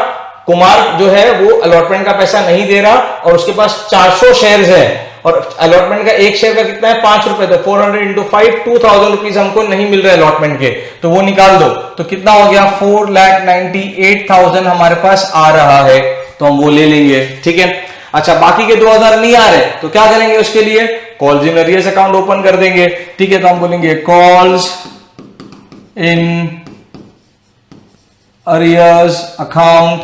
कुमार जो है वो अलॉटमेंट का पैसा नहीं दे रहा और उसके पास 400 शेयर्स है और अलॉटमेंट का एक शेयर का कितना है, 5 रुपए, तो 400 इंटू 5, 2000 रुपीज हमको नहीं मिल रहे अलॉटमेंट के, तो वो निकाल दो, तो कितना हो गया, 4,98,000 हमारे पास आ रहा है, तो हम वो ले लेंगे। ठीक है, अच्छा बाकी के 2000 नहीं आ रहे तो क्या करेंगे, उसके लिए calls in arrears account open कर देंगे। ठीक है, तो हम बोलेंगे calls in arrears account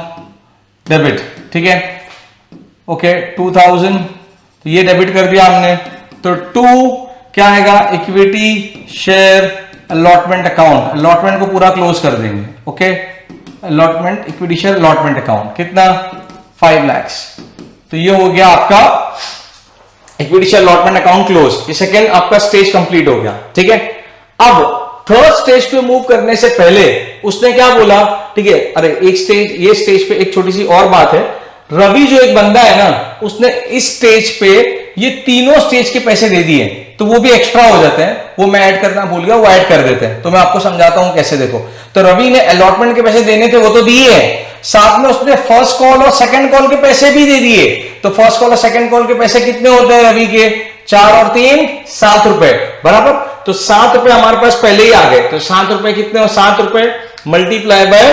debit. ठीक है, ओके, 2000, तो ये डेबिट कर दिया हमने, तो 2 क्या आएगा, equity share allotment account, allotment को पूरा क्लोज कर देंगे। Okay, allotment equity share allotment account कितना, 5 लाख। तो ये हो गया आपका equity share allotment account close, ये सेकेंड आपका स्टेज कंप्लीट हो गया। ठीक है, अब थर्ड स्टेज पे मूव करने से पहले उसने क्या बोला, ठीक है, अरे एक स्टेज, ये स्टेज पे एक छोटी सी और बात है, रवि जो एक बंदा है ना, उसने इस स्टेज पे ये तीनों स्टेज के पैसे दे दिए, तो वो भी एक्स्ट्रा हो जाते हैं, वो मैं ऐड करना भूल गया, वो ऐड कर देते हैं, तो मैं आपको समझाता हूं कैसे। देखो, तो रवि ने अलॉटमेंट के पैसे देने थे, वो तो दिए हैं, साथ में उसने फर्स्ट कॉल और सेकंड कॉल के पैसे भी दे दिए। तो फर्स्ट कॉल और सेकंड कॉल के पैसे कितने होते हैं रवि के, 4 और 3 7 रुपए, बराबर। तो 7 रुपए हमारे पास पहले ही आ गए, तो 7 रुपए कितने हो, 7 रुपए मल्टीप्लाई बाय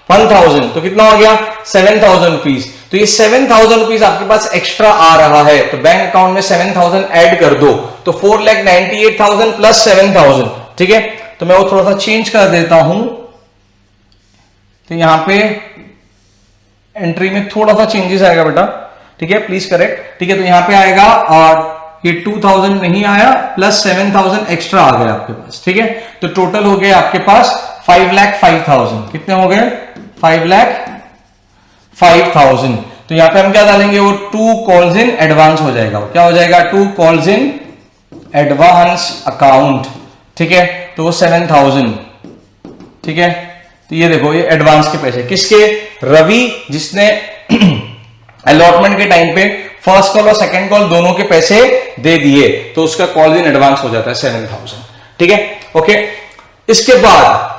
1000 तो कितना हो गया 7000 रुपीज। तो ये 7000 रुपीज आपके पास एक्स्ट्रा आ रहा है, तो बैंक अकाउंट में 7000 ऐड कर दो, तो 4,98,000 प्लस 7000, ठीक है। तो मैं वो थोड़ा सा चेंज कर देता हूं, तो यहां पे एंट्री में थोड़ा सा चेंजेस आएगा बेटा, ठीक है, प्लीज करेक्ट, ठीक है। तो यहां पे आएगा और ये 2000 नहीं आया, प्लस 7000 एक्स्ट्रा आ गया आपके पास, ठीक है। तो टोटल हो गया आपके पास 5,05,000, कितने हो गए 5,05,000। तो यहां पे हम क्या डालेंगे, वो 2 कॉल्स इन एडवांस हो जाएगा, क्या हो जाएगा 2 कॉल्स इन एडवांस अकाउंट, ठीक है। तो 7000, ठीक है। तो ये देखो, ये एडवांस के पैसे किसके, रवि, जिसने अलॉटमेंट के टाइम पे फर्स्ट कॉल और सेकंड कॉल दोनों के पैसे दे दिए, तो उसका कॉल इन एडवांस हो जाता है 7000, ठीक है, ओके। इसके बाद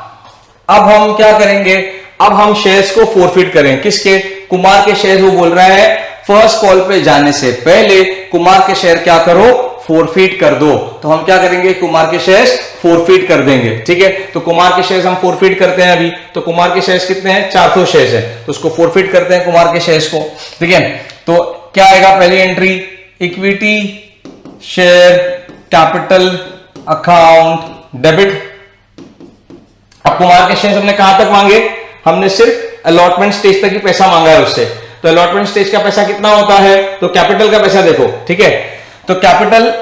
अब हम क्या करेंगे, अब हम शेयर्स को फोरफिट करें, किसके, कुमार के शेयर्स। वो बोल रहा है फर्स्ट कॉल पे जाने से पहले कुमार के शेयर क्या करो, फोरफिट कर दो। तो हम क्या करेंगे, कुमार के शेयर्स फोरफिट कर देंगे, ठीक है। तो कुमार के शेयर्स हम फोरफिट करते हैं अभी, तो कुमार के शेयर्स कितने हैं, 400 शेयर्स है, तो उसको फोरफिट करते हैं कुमार के शेयर्स को, ठीक है। तो क्या आएगा पहली entry, equity share capital account debit. अब कुमार के शेयर्स हमने कहां तक मांगे, हमने सिर्फ अलॉटमेंट स्टेज तक ही पैसा मांगा है उससे, तो अलॉटमेंट स्टेज का पैसा कितना होता है, तो कैपिटल का पैसा देखो, ठीक है। तो कैपिटल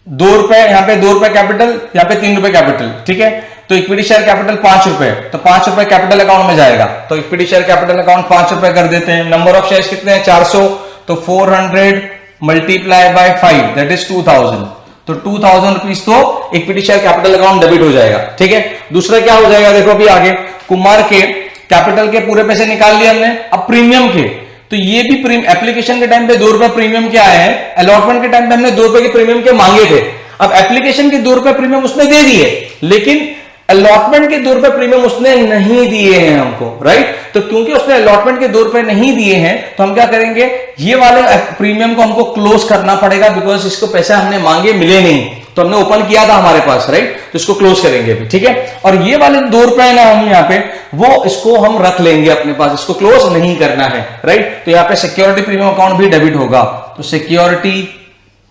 2 रुपए, यहां पे 2 रुपए कैपिटल, यहां पे 3 रुपए कैपिटल, ठीक है। तो इक्विटी शेयर कैपिटल 5 रुपए, तो 5 रुपए कैपिटल अकाउंट में जाएगा, तो इक्विटी शेयर कैपिटल अकाउंट 5 रुपए कर देते हैं। नंबर ऑफ शेयर्स कितने हैं 400, तो 400 मल्टीप्लाई बाय 5 दैट इज 2000, तो 2000 रुपीज तो equity share capital account debit हो जाएगा, ठीक है। दूसरा क्या हो जाएगा, देखो अभी आगे, कुमार के कैपिटल के पूरे पैसे निकाल लिए हमने, अब प्रीमियम के, तो ये भी एप्लीकेशन के टाइम पे 2 रुपए प्रीमियम के आए हैं, अलॉटमेंट के टाइम पे हमने 2 रुपए के प्रीमियम के मांगे थे। अब एप्लीकेशन के 2 रुपए प्रीमियम उसने दे दिए, लेकिन अलॉटमेंट के 2 रुपए प्रीमियम उसने नहीं दिए हैं हमको, राइट। तो क्योंकि उसने अलॉटमेंट के 2 रुपए नहीं दिए हैं, तो हम क्या करेंगे, ये वाले प्रीमियम को हमको क्लोज करना पड़ेगा, बिकॉज इसको पैसे हमने मांगे मिले नहीं, तो हमने ओपन किया था हमारे पास, राइट। तो इसको क्लोज करेंगे अभी, ठीक है। और ये वाले 2 रुपए ना हम यहाँ पे, वो इसको हम रख लेंगे अपने पास, इसको क्लोज नहीं करना है, राइट। तो यहाँ पे सिक्योरिटी प्रीमियम अकाउंट भी डेबिट होगा, तो सिक्योरिटी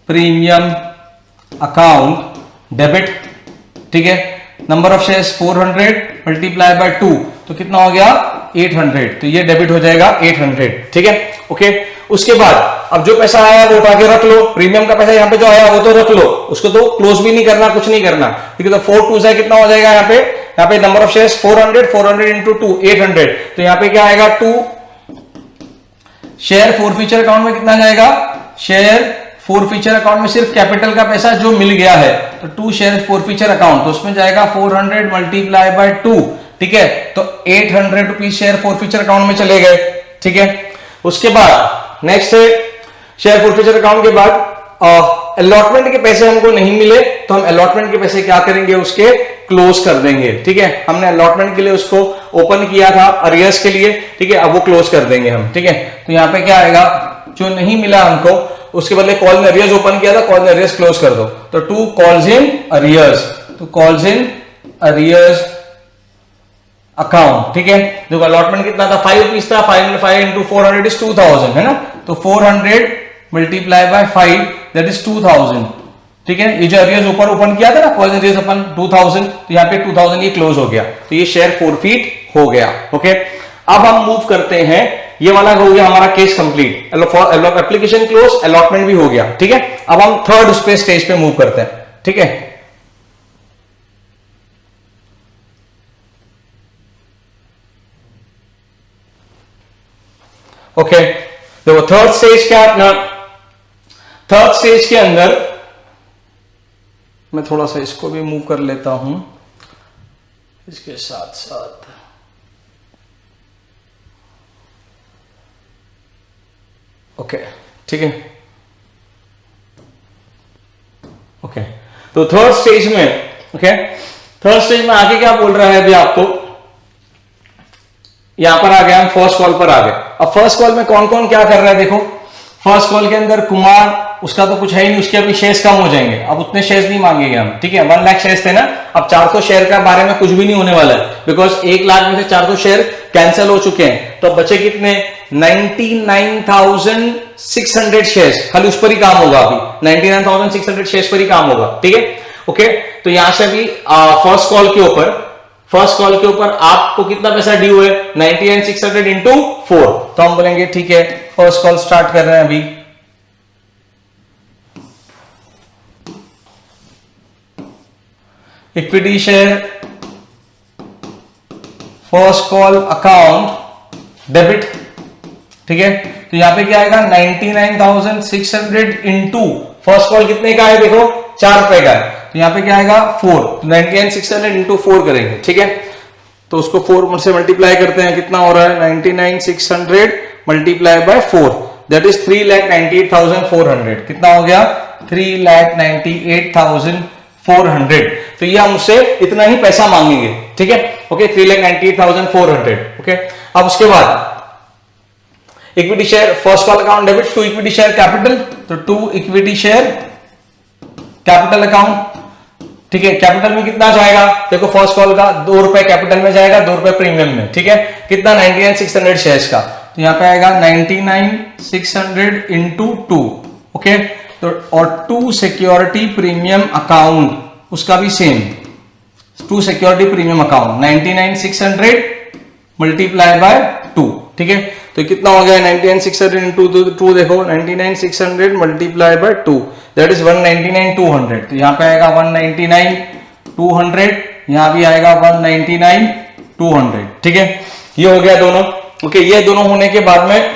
प्रीमियम अकाउंट डेबिट, ठीक है। Number of shares 400 multiply by 2, तो कितना हो गया 800, तो ये डेबिट हो जाएगा 800, ठीक है, ओके। उसके बाद अब जो पैसा आया वो उठा के रख लो, प्रीमियम का पैसा यहाँ पे जो आया वो तो रख लो, उसको तो क्लोज भी नहीं करना, कुछ नहीं करना, ठीक है। तो 4 2 से कितना हो जाएगा, यहाँ पे नंबर ऑफ शेयर्स 400 इंटू 2 800, तो यहाँ पे क्या आएगा 2 शेयर फोरफीचर अकाउंट में कितना जाएगा, शेयर फोरफीचर अकाउंट में सिर्फ कैपिटल का पैसा जो मिल गया है, तो 2 शेयर फोरफीचर अकाउंट, तो उसमें जाएगा 400 मल्टीप्लाई बाय 2, ठीक है। तो 800 रुपीज शेयर फोरफीचर अकाउंट में चले गए, ठीक है। उसके बाद नेक्स्ट है शेयर फोरफीचर अकाउंट के बाद अलॉटमेंट के पैसे हमको नहीं मिले, तो हम अलॉटमेंट के पैसे क्या करेंगे, उसके क्लोज कर देंगे, ठीक है। हमने अलॉटमेंट के लिए उसको ओपन किया था अरियर्स के लिए, ठीक है, अब वो क्लोज कर देंगे हम, ठीक है। तो यहाँ पे क्या आएगा, जो नहीं मिला हमको उसके बदले कॉल इन अरियर्स ओपन किया था, कॉल इन अरियर्स क्लोज कर दो, तो 2 कॉल्स इन अरियर्स, तो कॉल्स इन अरियर्स अकाउंट, ठीक है। जो अलॉटमेंट कितना था 5 रुपीज था, 5 इंटू 400 इज 2000 है ना, तो 400 मल्टीप्लाई बाय 5 दैट इज 2000, ठीक है। ये जो अरियर्स ऊपर ओपन किया था ना, कॉल इन अरियर्स अपन 2000, तो यहाँ पे 2000 ये क्लोज हो गया, तो ये शेयर फोरफीट हो गया, ओके। अब हम मूव करते हैं, ये वाला हो गया हमारा case complete, application close, allotment भी हो गया, ठीक है। अब हम थर्ड उस पे स्टेज पे मूव करते हैं, ठीक है। ओके, देखो थर्ड स्टेज क्या अपना, थर्ड स्टेज के अंदर मैं थोड़ा सा इसको भी मूव कर लेता हूं इसके साथ साथ, ओके, ठीक है, ओके। तो थर्ड स्टेज में, ओके, थर्ड स्टेज में आगे क्या बोल रहा है अभी आपको, यहां पर आ गया, हम फर्स्ट कॉल पर आ गए। अब फर्स्ट कॉल में कौन कौन क्या कर रहा है देखो, फर्स्ट कॉल के अंदर कुमार, उसका तो कुछ है ही नहीं, उसके अभी शेयर्स कम हो जाएंगे, अब उतने शेयर्स नहीं मांगेंगे हम, ठीक है। 1 लाख शेयर्स थे ना, अब 400 शेयर का बारे में कुछ भी नहीं होने वाला है, बिकॉज 1 लाख में से 400 शेयर कैंसिल हो चुके हैं। तो बचे कितने, 99,600 शेयर्स, खाली उस पर ही काम होगा अभी, 99,600 शेयर्स पर ही काम होगा, ठीक है। ओके, तो यहां से अभी फर्स्ट कॉल के ऊपर आपको कितना पैसा ड्यू है, 99,600 इंटू 4। तो हम बोलेंगे ठीक है, फर्स्ट कॉल स्टार्ट कर रहे हैं अभी। Equity share first call account debit, ठीक है। तो यहां पे क्या आएगा, 99,600 इंटू फर्स्ट कॉल कितने का है, देखो 4 रुपए का है, तो यहां पे क्या आएगा 4, तो 99,600 इंटू 4 करेंगे, ठीक है। तो उसको 4 से मल्टीप्लाई करते हैं, कितना हो रहा है, 99,600 मल्टीप्लाई बाय 4, दैट इज 3,98,400। कितना हो गया, 3,98,400। तो ये हमसे इतना ही पैसा मांगेंगे, ठीक है। ओके, 3,98,400। ओके, अब उसके बाद equity share first call account debit to equity share capital, तो to equity share capital account, ठीक है। कैपिटल में कितना जाएगा, देखो फर्स्ट कॉल का 2 रुपए कैपिटल में जाएगा, 2 रुपए प्रीमियम में, ठीक है। कितना, 99,600 शेयर्स का, तो यहां पे आएगा 99,600 इंटू 2, ओके। तो और 2 सिक्योरिटी प्रीमियम अकाउंट, उसका भी same, 2 security premium account 99,600 multiply by 2, ठीक है। तो कितना हो गया, 99,600 इंटू 2, देखो 99,600 मल्टीप्लाई बाय 2, दैट इज 199,200। तो यहां पे आएगा 199,200, यहां भी आएगा 199,200, ठीक है। ये हो गया दोनों, ओके। ये दोनों होने के बाद में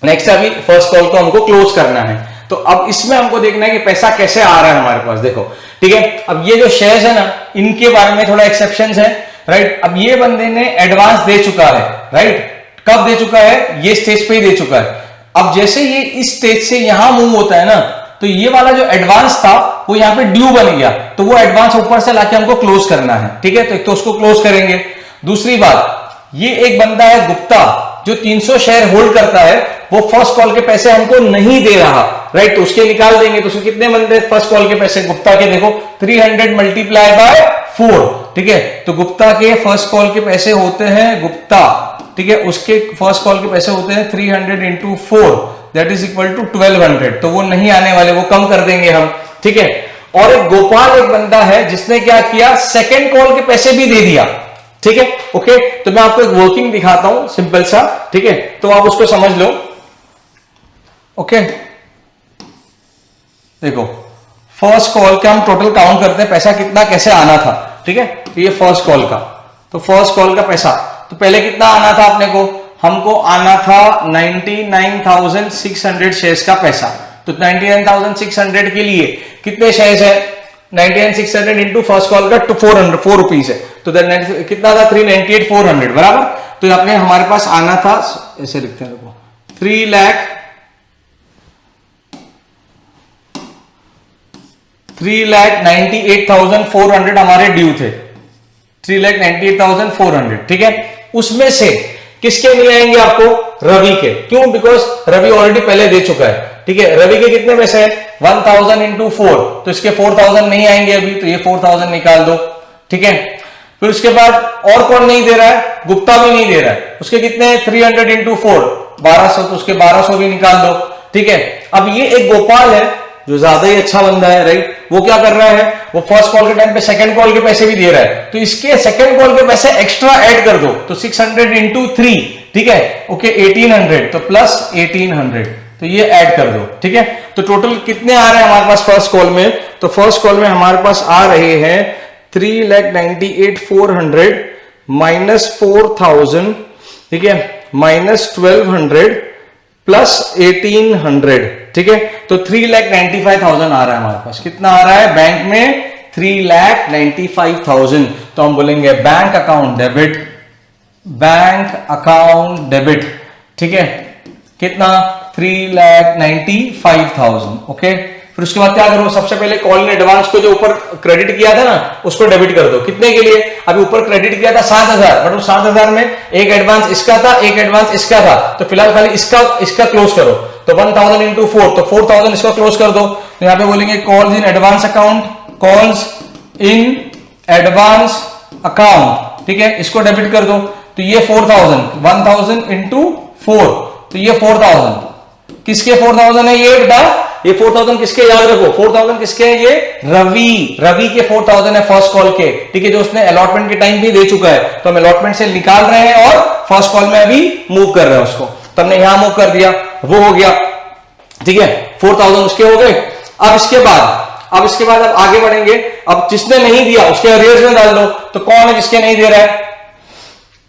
नेक्स्ट अभी फर्स्ट कॉल को हमको क्लोज करना है। तो अब इसमें हमको देखना है कि पैसा कैसे आ रहा है हमारे पास, देखो, ठीक है। अब ये जो शेयर्स है ना, इनके बारे में थोड़ा एक्सेप्शंस है, राइट। अब ये बंदे ने एडवांस दे चुका है, राइट। कब दे चुका है, ये स्टेज पे ही दे चुका है। अब जैसे ये इस स्टेज से यहां मूव होता है ना, तो ये वाला जो एडवांस था वो यहां पे ड्यू बन गया, तो वो एडवांस ऊपर से लाके हमको क्लोज करना है, ठीक है। तो एक तो उसको क्लोज करेंगे। दूसरी बात, ये एक बंदा है गुप्ता, जो 300 शेयर होल्ड करता है, वो फर्स्ट कॉल के पैसे हमको नहीं दे रहा, राइट। तो उसके निकाल देंगे, तो उसके कितने बनते हैं फर्स्ट कॉल के पैसे गुप्ता के, देखो 300 मल्टीप्लाई बाय 4, ठीक है। तो गुप्ता के फर्स्ट कॉल के पैसे होते हैं, गुप्ता, ठीक है, उसके फर्स्ट कॉल के पैसे होते हैं 300 into 4, that is equal to 1200। तो वो नहीं आने वाले, वो कम कर देंगे हम, ठीक है। और एक गोपाल एक बंदा है जिसने क्या किया, सेकेंड कॉल के पैसे भी दे दिया, ठीक है। ओके, तो मैं आपको एक वर्किंग दिखाता हूं सिंपल सा, ठीक है, तो आप उसको समझ लो। ओके, देखो फर्स्ट कॉल का हम टोटल काउंट करते हैं, पैसा कितना कैसे आना था, ठीक है। तो ये फर्स्ट कॉल का, तो फर्स्ट कॉल का पैसा, तो पहले कितना आना था अपने को, हमको आना था 99,600 शेयर्स का पैसा। तो 99,600 के लिए कितने शेयर्स है, 99,600 इंटू फर्स्ट कॉल का 4 रुपीज है, तो कितना था 398,400 बराबर। तो अपने हमारे पास आना था, ऐसे लिखते हैं देखो, 3,98,400 हमारे ड्यू थे, 3,98,400, ठीक है। उसमें से किसके नहीं आएंगे आपको, रवि के, क्यों, बिकॉज रवि ऑलरेडी पहले दे चुका है, ठीक है। रवि के कितने पैसे हैं, 1,000 इंटू 4, तो इसके 4,000 नहीं आएंगे अभी, तो ये 4,000 निकाल दो, ठीक है। फिर उसके बाद और कौन नहीं दे रहा है, गुप्ता भी नहीं दे रहा है, उसके कितने हैं 300 इंटू 4, 1200, तो उसके 1200 भी निकाल दो, ठीक है। अब ये एक गोपाल है जो ज्यादा ही अच्छा बंदा है, राइट, वो क्या कर रहा है, वो फर्स्ट कॉल के टाइम पे सेकंड कॉल के पैसे भी दे रहा है, तो इसके सेकंड कॉल के पैसे एक्स्ट्रा ऐड कर दो, तो 600 इंटू 3, ठीक है, ओके 1800, तो प्लस 1800, तो ये ऐड कर दो, ठीक है। तो टोटल कितने आ रहे हैं हमारे पास फर्स्ट कॉल में, तो फर्स्ट कॉल में हमारे पास आ रहे हैं 3,98,400 माइनस 4,000, ठीक है, माइनस 1,200 प्लस 1,800, ठीक है। तो 3,95,000 आ रहा है हमारे पास, कितना आ रहा है बैंक में, 3,95,000। तो हम बोलेंगे bank account debit, bank account debit, ठीक है, कितना 3,95,000, ओके फिर उसके बाद क्या करो, सबसे पहले कॉल इन एडवांस को जो ऊपर क्रेडिट किया था ना उसको डेबिट कर दो। कितने के लिए, अभी ऊपर क्रेडिट किया था 7,000, बट उस 7,000 में एक एडवांस इसका था, एक एडवांस इसका था, तो फिलहाल खाली इसका क्लोज करो। तो 1000 इंटू 4, तो 4000 इसका क्लोज कर दो। तो यहां पे बोलेंगे calls in advance account, calls in advance account, ठीक है, इसको डेबिट कर दो। तो ये 1000 इंटू 4, तो ये 4000 किसके 4000 है ये बेटा, ये 4000 किसके, याद रखो 4000 किसके है, ये रवि के 4000 है फर्स्ट कॉल के, ठीक है, जो उसने अलॉटमेंट के टाइम भी दे चुका है। तो हम अलॉटमेंट से निकाल रहे हैं और फर्स्ट कॉल में अभी मूव कर रहे हैं उसको। तो हमने यहां मूव कर दिया, वो हो गया, ठीक है, 4000 उसके हो गए। अब इसके बाद अब आगे बढ़ेंगे। अब जिसने नहीं दिया उसके अरियर्स में डाल दो। तो कौन है जिसके नहीं दे रहा है,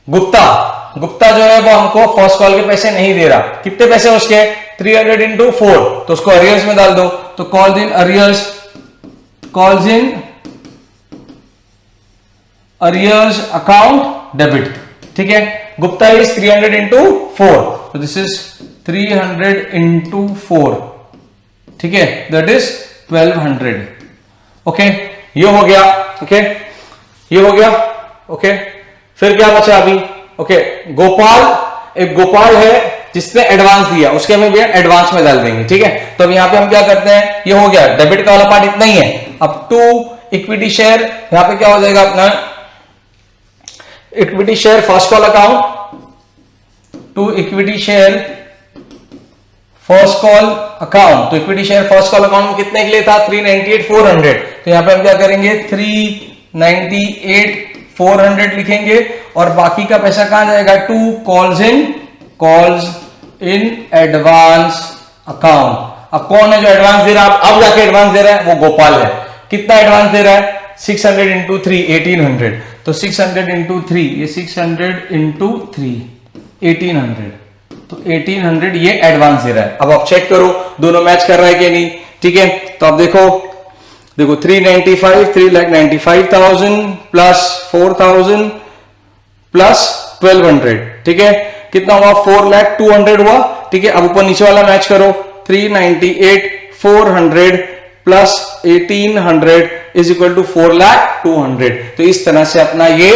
गुप्ता जो है वो हमको फर्स्ट कॉल के पैसे नहीं दे रहा। कितने पैसे उसके, 300 इंटू 4, तो उसको अरियर्स में डाल दो। तो calls in arrears account debit, ठीक है। गुप्ता इज 300 इंटू 4, तो दिस इज 300 इंटू 4, ठीक है, दैट इज 1200। ओके, ये हो गया, ओके, ये हो गया, ओके। फिर क्या बचा अभी, ओके, गोपाल है जिसने एडवांस दिया, उसके हमें भी एडवांस में डाल देंगे, ठीक है। तो अब यहां पे हम क्या करते हैं, ये हो गया डेबिट का वाला पार्ट इतना ही है। अब टू इक्विटी शेयर, यहां पे क्या हो जाएगा अपना equity share first call account, to equity share first call account. तो equity share first call account में कितने के लिए था, 398,400। तो यहां पे हम क्या करेंगे, 398,400 लिखेंगे और बाकी का पैसा कहां जाएगा, to calls in advance account. अब कौन है जो एडवांस दे रहा है, अब जाके एडवांस दे रहा है, वो गोपाल है। कितना एडवांस दे रहा है, 600 इंटू 3, 1800। तो 600 इंटू 3, ये 600 इंटू 3, 1800। तो 1800 ये एडवांस दे रहा है। अब आप चेक करो दोनों मैच कर रहा है कि नहीं, ठीक है। तो अब देखो 395,000 प्लस 4000 प्लस 1200, ठीक है, कितना हुआ, 4,02,000 हुआ, ठीक है। अब ऊपर नीचे वाला मैच करो, 398,400 प्लस 1800 इज इक्वल टू 4,02,000। तो इस तरह से अपना ये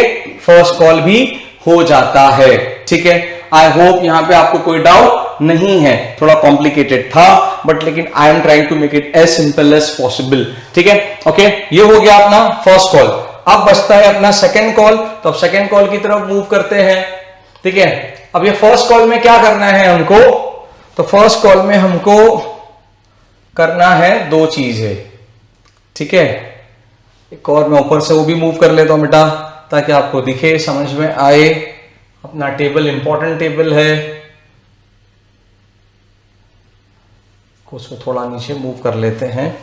फर्स्ट कॉल भी हो जाता है, ठीक है। आई होप यहां पे आपको कोई डाउट नहीं है, थोड़ा कॉम्प्लिकेटेड था बट लेकिन I am trying to make it as simple as possible, ठीक है। ओके, ये हो गया अपना फर्स्ट कॉल। अब बचता है अपना सेकंड कॉल। तो अब सेकंड कॉल की तरफ मूव करते हैं, ठीक है। अब ये फर्स्ट कॉल में क्या करना है हमको, तो फर्स्ट कॉल में हमको करना है दो चीजें, ठीक है। एक और मैं ऊपर से वो भी मूव कर लेता हूं बेटा, ताकि आपको दिखे, समझ में आए। अपना टेबल इंपॉर्टेंट टेबल है, उसको थोड़ा नीचे मूव कर लेते हैं।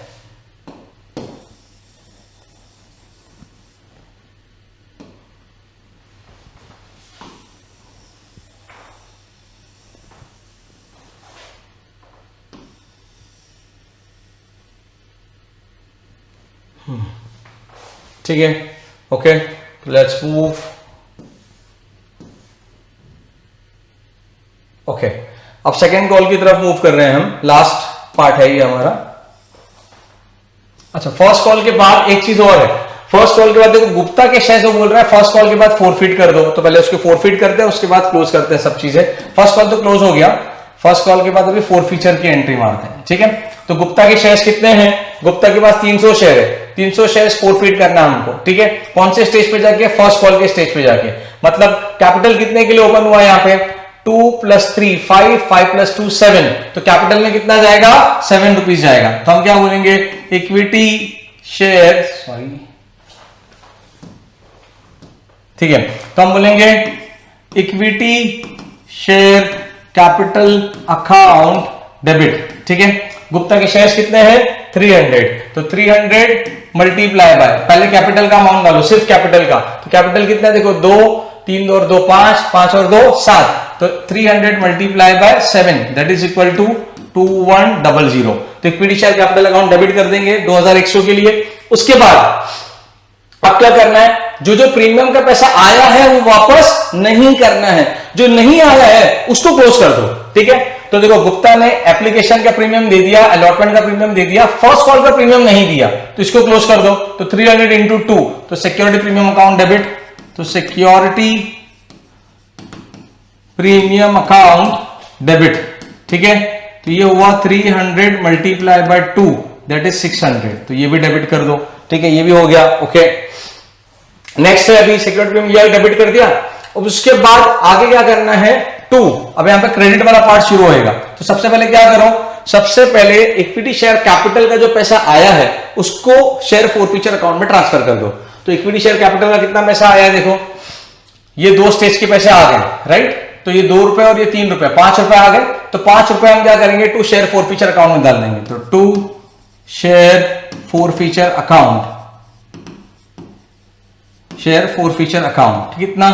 ठीक है, ओके, लेट्स मूव। ओके, अब सेकेंड कॉल की तरफ मूव कर रहे हैं हम, लास्ट पार्ट है ये हमारा। अच्छा, फर्स्ट कॉल के बाद एक चीज और है। फर्स्ट कॉल के बाद देखो गुप्ता के शेयर जो बोल रहा है फर्स्ट कॉल के बाद फोरफिट कर दो, तो पहले उसके फोरफिट करते हैं, उसके बाद क्लोज करते हैं सब चीजें। फर्स्ट कॉल तो क्लोज हो गया, फर्स्ट कॉल के बाद अभी फोरफीचर की एंट्री मारते हैं, ठीक है। तो गुप्ता के शेयर्स कितने हैं, गुप्ता के पास 300 शेयर है, 300 शेयर्स फोरफिट करना है हमको, ठीक है। कौन से स्टेज पे जाके, फर्स्ट कॉल के स्टेज पे जाके। मतलब कैपिटल कितने के लिए ओपन हुआ है यहाँ पे, 2 + 3 5, 5 + 2 7, तो कैपिटल में कितना जाएगा, 7 रुपीज जाएगा। तो हम क्या बोलेंगे, इक्विटी शेयर, सॉरी, ठीक है। तो हम बोलेंगे equity share capital account debit, ठीक है। गुप्ता के शेयर्स कितने हैं, 300, तो 300 मल्टीप्लाई बाय, पहले कैपिटल का अमाउंट डालो, सिर्फ कैपिटल का। तो कैपिटल कितना है, देखो 2, 3 और 2 5, 5 और 2 7, तो 300 multiply by 7 that is equal to 2100। तो equity share capital account debit कर देंगे 2100 के लिए। उसके बाद अब क्या करना है, जो जो प्रीमियम का पैसा आया है वो वापस नहीं करना है, जो नहीं आया है उसको क्लोज कर दो। ठीक है, तो देखो गुप्ता ने एप्लीकेशन का प्रीमियम दे दिया, अलॉटमेंट का प्रीमियम दे दिया, फर्स्ट कॉल का प्रीमियम नहीं दिया, तो इसको क्लोज कर दो। तो 300 इंटू 2, तो सिक्योरिटी प्रीमियम अकाउंट डेबिट, तो सिक्योरिटी प्रीमियम अकाउंट डेबिट। ठीक है, तो ये हुआ 300 मल्टीप्लाई बाय 2 दैट इज 600, तो ये भी डेबिट कर दो। ठीक है, ये भी हो गया। ओके, नेक्स्ट है अभी सिक्योरिटी प्रीमियम ये डेबिट कर दिया। अब उसके बाद आगे क्या करना है 2, अब यहां पे क्रेडिट वाला पार्ट शुरू होएगा। तो सबसे पहले क्या करो, सबसे पहले इक्विटी शेयर कैपिटल का जो पैसा आया है उसको शेयर फोरफीचर अकाउंट में ट्रांसफर कर दो। तो इक्विटी शेयर कैपिटल का कितना पैसा आया है, देखो ये 2 स्टेज के पैसे आ गए, राइट। तो ये 2 रुपए और ये 3 रुपए, 5 रुपए आ गए। तो 5 रुपए हम क्या करेंगे, 2 शेयर फोरफीचर अकाउंट में डाल देंगे। तो 2 share forfeiture account, share forfeiture account कितना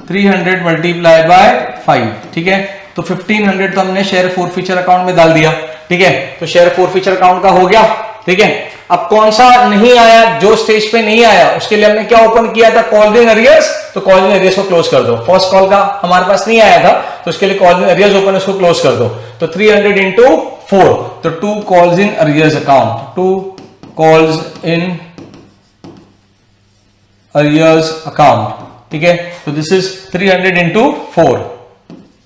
300 मल्टीप्लाई बाय 5। ठीक है, तो 1500 तो हमने शेयर फोरफीचर अकाउंट में डाल दिया। ठीक है, तो शेयर फोरफीचर अकाउंट का हो गया। ठीक है, अब कौन सा नहीं आया, जो स्टेज पे नहीं आया उसके लिए हमने क्या ओपन किया था, कॉल इन अरियर्स। तो कॉल इन अरियर्स को क्लोज कर दो। फर्स्ट कॉल का हमारे पास नहीं आया था तो उसके लिए कॉल इन अरियर्स ओपन, उसको क्लोज कर दो। तो 300 इंटू 4, तो 2 calls in arrears account, 2 calls in arrears account. ठीक है, तो दिस इज 300 इंटू 4,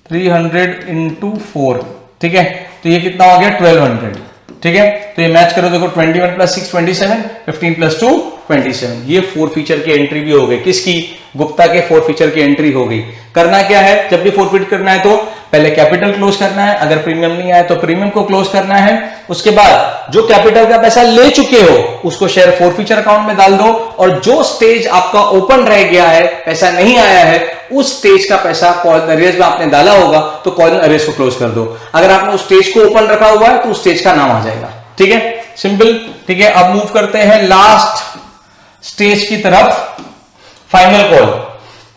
300 इंटू 4। ठीक है, तो ये कितना हो गया 1200। ठीक है, तो ये मैच करो, देखो 21 प्लस 6 27, 15 प्लस 2 27। ये फोरफीचर की एंट्री भी हो गई, किसकी, गुप्ता के फोरफीचर की एंट्री हो गई। करना क्या है, जब भी फोरफीट करना है तो पहले कैपिटल क्लोज करना है, अगर प्रीमियम नहीं आया तो प्रीमियम को क्लोज करना है। उसके बाद जो कैपिटल का पैसा ले चुके हो उसको शेयर फोरफीचर अकाउंट में डाल दो, और जो स्टेज आपका ओपन रह गया है, पैसा नहीं आया है, उस स्टेज का पैसा कॉल इन अरियर्स में आपने डाला होगा तो कॉल इन अरियर्स को क्लोज कर दो। अगर आपने उस स्टेज को ओपन रखा हुआ है तो उस स्टेज का नाम आ जाएगा। ठीक है, सिंपल। ठीक है, अब मूव करते हैं लास्ट स्टेज की तरफ, फाइनल कॉल।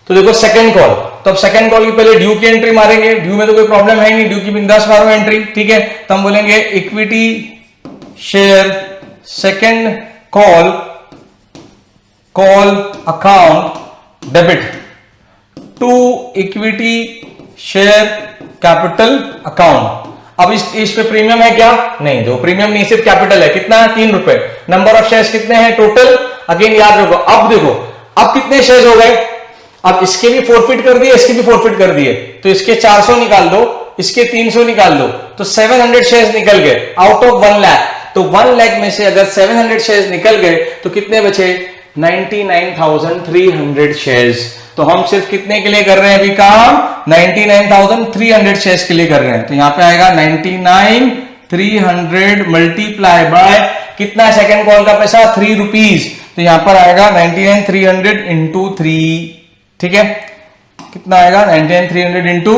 तो देखो सेकंड कॉल, तो अब सेकंड कॉल की पहले ड्यू की एंट्री मारेंगे। ड्यू में तो कोई प्रॉब्लम है नहीं, ड्यू की बिंदास मारो एंट्री। ठीक है, तो हम बोलेंगे equity share second call, call account debit to equity share capital account. अब इस पे प्रीमियम है क्या, नहीं, दो प्रीमियम नहीं, सिर्फ कैपिटल है। कितना, 3 रुपए। नंबर ऑफ शेयर्स कितने हैं टोटल, अगेन याद रखो। अब देखो अब कितने शेयर्स हो गए, अब इसके भी फोरफिट कर दिए, इसके भी फोरफिट कर दिए, तो इसके 400 निकाल दो, इसके 300 निकाल दो, तो 700 शेयर्स निकल गए आउट ऑफ 1 लाख। तो 1 लाख में से अगर 700 शेयर्स निकल गए तो कितने बचे, 99,300 शेयर्स। तो हम सिर्फ कितने के लिए कर रहे हैं अभी काम, 99,300 शेयर्स के लिए कर रहे हैं। तो यहां पे आएगा 99,300 मल्टीप्लाई बाय कितना, सेकंड कॉल का पैसा 3 रुपीज, तो यहां पर आएगा 99,300 इंटू 3। ठीक है, कितना आएगा, 99,300 इंटू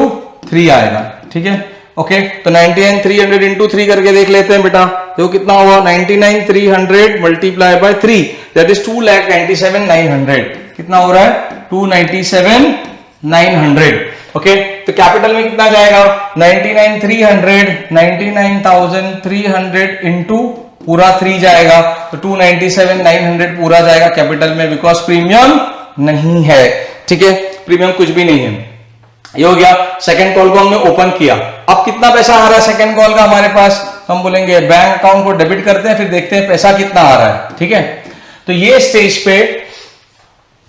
3 आएगा। ठीक है, ओके, तो 99,300 इंटू 3 करके देख लेते हैं बेटा। देखो कितना हुआ, 99,300 मल्टीप्लाई बाय 3 दैट इज 2,97,900। कितना हो रहा है, 297,900। ओके, तो कैपिटल में कितना जाएगा, 99,300 इंटू पूरा 3 जाएगा, तो 297,900 पूरा जाएगा कैपिटल में, बिकॉज प्रीमियम नहीं है। ठीक है, प्रीमियम कुछ भी नहीं है। ये हो गया, सेकंड कॉल को हमने ओपन किया। अब कितना पैसा आ रहा है सेकंड कॉल का हमारे पास, हम बोलेंगे बैंक अकाउंट को डेबिट करते हैं, फिर देखते हैं पैसा कितना आ रहा है। ठीक है, तो ये स्टेज पे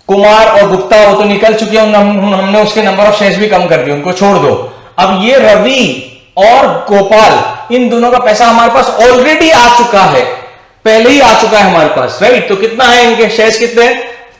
कुमार और गुप्ता वो तो निकल चुके हैं, हमने उसके नंबर ऑफ शेयर्स भी कम कर दिए, उनको छोड़ दो। अब ये रवि और गोपाल, इन दोनों का पैसा हमारे पास ऑलरेडी आ चुका है, पहले ही आ चुका है हमारे पास, राइट। तो कितना है इनके शेयर्स, कितने,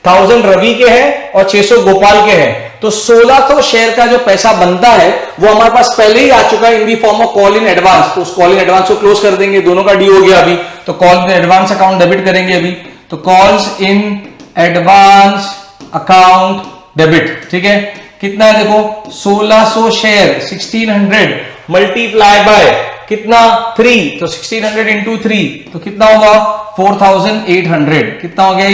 1000 रवि के हैं और 600 गोपाल के हैं। तो 1600 शेयर का जो पैसा बनता है वो हमारे पास पहले ही आ चुका है in the form of call in advance. तो उस कॉल इन एडवांस को क्लोज कर देंगे, दोनों का ड्यू हो गया अभी, तो call in advance account debit करेंगे अभी। तो calls in advance account debit. ठीक है, कितना है देखो, 1600 शेयर 1600 मल्टीप्लाई बाय कितना 3, तो 1600 इंटू 3, तो कितना होगा 4800। कितना हो गया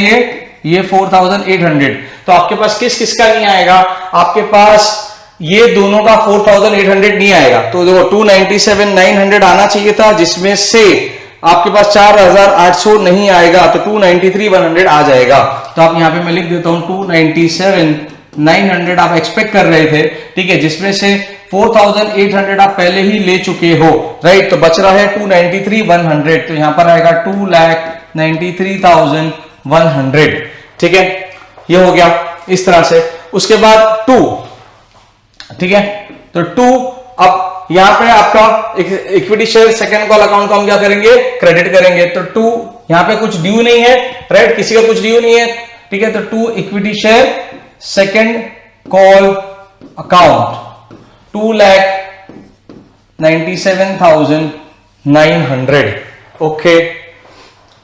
ये 4800। तो आपके पास किस किस का नहीं आएगा, आपके पास ये दोनों का 4800 नहीं आएगा। तो देखो 297,900 आना चाहिए था, जिसमें से आपके पास 4800 नहीं आएगा, तो 293,100 आ जाएगा। तो आप यहाँ पे मैं लिख देता हूं 297,900 आप एक्सपेक्ट कर रहे थे, ठीक है, जिसमें से 4,800 आप पहले ही ले चुके हो, राइट। तो बच रहा है 293,100, तो यहां पर आएगा 2,93,100, ठीक है, ये हो गया इस तरह से। उसके बाद 2, ठीक है, तो 2 अब यहां पे आपका equity share second call account को हम क्या करेंगे, क्रेडिट करेंगे। तो 2 यहां पे कुछ ड्यू नहीं है, राइट, किसी का कुछ ड्यू नहीं है, ठीक है। तो 2 equity share second call account 2,97,900, okay.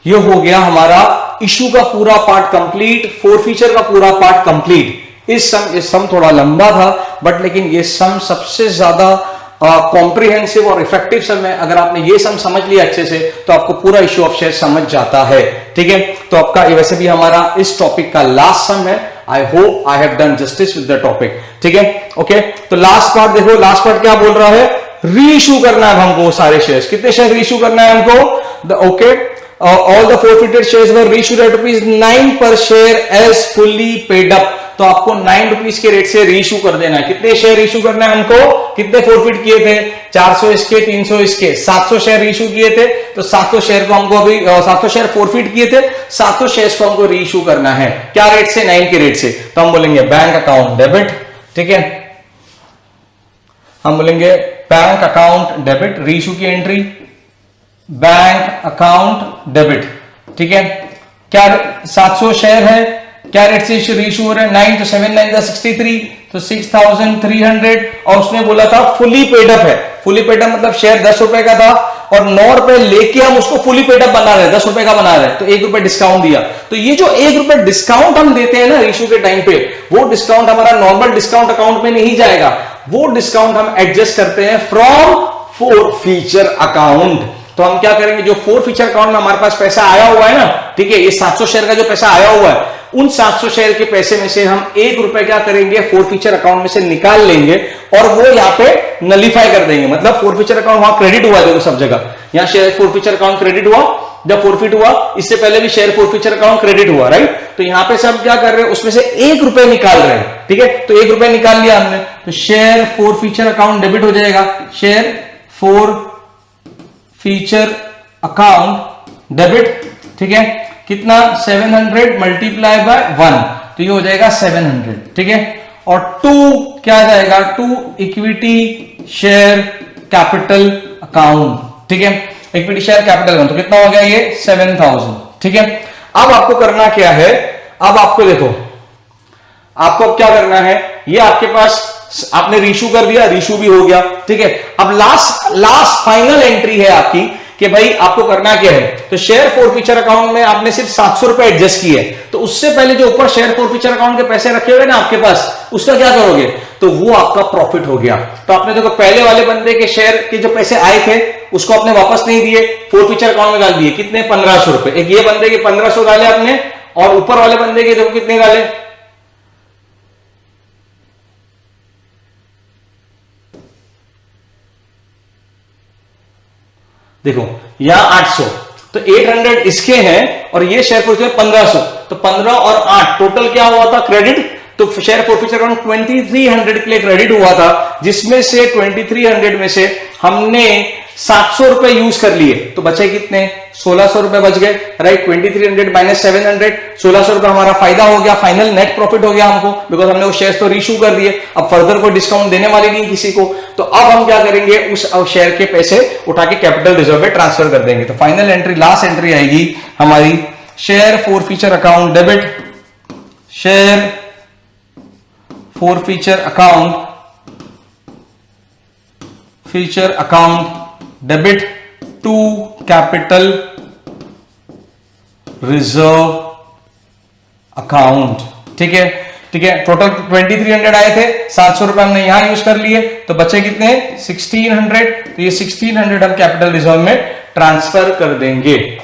ये हो गया हमारा इशू का पूरा पार्ट कंप्लीट, फोर फीचर का पूरा पार्ट कंप्लीट। इस सम थोड़ा लंबा था, बट लेकिन ये सम सबसे ज्यादा कॉम्प्रिहेंसिव और इफेक्टिव सम है। अगर आपने ये सम समझ लिया अच्छे से तो आपको पूरा इशू ऑफ शेयर समझ जाता है, ठीक है। तो आपका वैसे भी हमारा इस टॉपिक का लास्ट सम है। I hope I have done justice with the topic, ठीक है, ओके। तो लास्ट पार्ट देखो, लास्ट पार्ट क्या बोल रहा है, री इशू करना है हमको सारे शेयर्स। कितने शेयर री इशू करना है हमको, okay. All the forfeited shares were reissued at ₹9 per share as fully paid up। तो आपको 9 रुपीज के रेट से रीइश्यू कर देना है। कितने शेयर इशू करना है हमको, कितने फोरफिट किए थे, 400 इसके, 300 इसके, 700 शेयर इशू किए थे। तो 700 शेयर को हमको अभी 700 शेयर फोरफिट किए थे, 700 शेयर को हमको रीइश्यू करना है। क्या रेट से, 9 के रेट से। तो हम बोलेंगे बैंक अकाउंट डेबिट, ठीक है, हम बोलेंगे बैंक अकाउंट डेबिट, रीइश्यू की एंट्री बैंक अकाउंट डेबिट, ठीक है। क्या 700 शेयर है, क्या रेट से रीइश्यू हो रहा है, 9 तो 7 9 63, तो 6,300। और उसने बोला था फुली पेड अप है। फुली पेड अप मतलब शेयर 10 रुपए का था और 9 रुपए लेके हम उसको फुली पेड अप बना रहे हैं, 10 रुपए का बना रहे हैं, तो 1 रुपए डिस्काउंट दिया। तो ये जो 1 रुपए डिस्काउंट हम देते हैं ना इशू के टाइम पे, वो डिस्काउंट हमारा नॉर्मल डिस्काउंट अकाउंट में नहीं जाएगा, वो डिस्काउंट हम एडजस्ट करते हैं फ्रॉम फोर फीचर अकाउंट। तो हम क्या करेंगे, जो फोर फीचर अकाउंट में हमारे पास पैसा आया हुआ है ना, ठीक है, ये 700 शेयर का जो पैसा आया हुआ है, उन 700 शेयर के पैसे में से हम 1 रुपए क्या करेंगे, फोर फीचर अकाउंट में से निकाल लेंगे और वो यहाँ पे नलीफाई कर देंगे। मतलब फोर फीचर अकाउंट वहां क्रेडिट हुआ, देखो सब जगह यहाँ share forfeiture account credit हुआ, जब फोरफिट हुआ, इससे पहले भी share forfeiture account credit हुआ, राइट। तो यहां पे सब क्या कर रहे हैं, उसमें से 1 रुपए निकाल रहे हैं, ठीक है। तो 1 रुपए निकाल लिया हमने, तो share forfeiture account debit हो जाएगा। Share forfeiture account debit, ठीक है, कितना 700 मल्टीप्लाई बाय 1, तो ये हो जाएगा 700, ठीक है। और 2 क्या जाएगा, 2 इक्विटी शेयर कैपिटल अकाउंट, ठीक है, इक्विटी शेयर कैपिटल अकाउंट, तो कितना हो गया ये 7,000, ठीक है। अब आपको करना क्या है, अब आपको देखो, आपको अब क्या करना है, ये आपके पास आपने रीशू कर दिया, रीशू भी हो गया, ठीक है। अब लास्ट फाइनल एंट्री है आपकी कि भाई आपको करना क्या है। तो शेयर फोर फीचर अकाउंट में आपने सिर्फ 700 रुपए एडजस्ट किए, तो उससे पहले जो ऊपर शेयर फोर फीचर अकाउंट के पैसे रखे हुए ना आपके पास, उसका क्या करोगे, तो वो आपका प्रॉफिट हो गया। तो आपने देखो पहले वाले बंदे के शेयर के जो पैसे आए थे उसको आपने वापस नहीं दिए, फोर फीचर अकाउंट में डाल दिए, कितने 1500 रुपए। एक ये बंदे के 1500 डाले आपने, और ऊपर वाले बंदे के देखो कितने डाले, देखो यहां 800, तो 800 इसके हैं और ये शेयर फोरफिचर 1500, तो 15 और 8 टोटल क्या हुआ था, क्रेडिट। तो शेयर फोरफिचर अकाउंट 2300 के लिए क्रेडिट हुआ था, जिसमें से 2300 में से हमने 700 रुपए यूज कर लिए, तो बचे कितने 1600 रुपए बच गए, राइट। 2300 माइनस 700, 1600 रुपए हमारा फायदा हो गया, फाइनल नेट प्रॉफिट हो गया हमको, बिकॉज हमने वो शेयर तो रीशू कर दिए, अब फर्दर कोई डिस्काउंट देने वाले नहीं किसी को। तो अब हम क्या करेंगे, उस शेयर के पैसे उठा के कैपिटल रिजर्व में ट्रांसफर कर देंगे। तो फाइनल एंट्री, लास्ट एंट्री आएगी हमारी, share forfeiture account debit, share forfeiture account debit to capital reserve account, ठीक है, ठीक है। टोटल 2300 आए थे, 700 रुपए हमने यहां यूज कर लिए, तो बचे कितने 1600, तो ये 1600 हम कैपिटल रिजर्व में ट्रांसफर कर देंगे,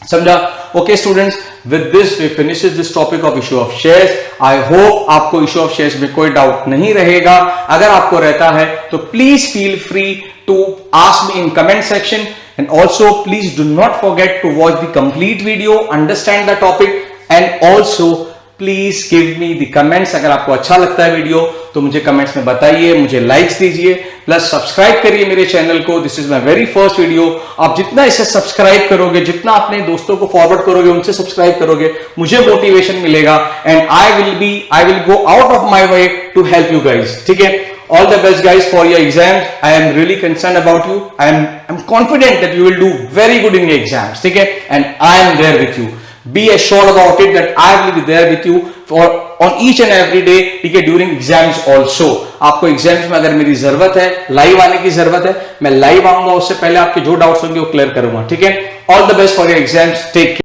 समझा। Okay students, with this we finishes this topic of issue of shares. I hope आपको इशू ऑफ शेयर्स में कोई डाउट नहीं रहेगा। अगर आपको रहता है तो please feel free to ask me in comment section, and also please do not forget to watch the complete video, understand the topic, and also please give me the comments. अगर आपको अच्छा लगता है वीडियो तो मुझे कमेंट्स में बताइए, मुझे लाइक्स दीजिए, प्लस सब्सक्राइब करिए मेरे चैनल को। This is my very first video. आप जितना इसे सब्सक्राइब करोगे, जितना अपने दोस्तों को फॉरवर्ड करोगे, उनसे सब्सक्राइब करोगे, मुझे मोटिवेशन मिलेगा and I will go out of my way to help you guys. ठीक है, all the best guys for your exams. I am really concerned about you. I'm confident that you will do very good in your exams. ठीक है, and I am there with you. Be assured about it that I will be there with you for on each and every day. ठीक है, during exams also. आपको एग्जाम्स में अगर मेरी जरूरत है, लाइव आने की जरूरत है, मैं लाइव आऊंगा, उससे पहले आपके जो डाउट्स होंगे वो क्लियर करूंगा। ठीक है, all the best for your exams, take care.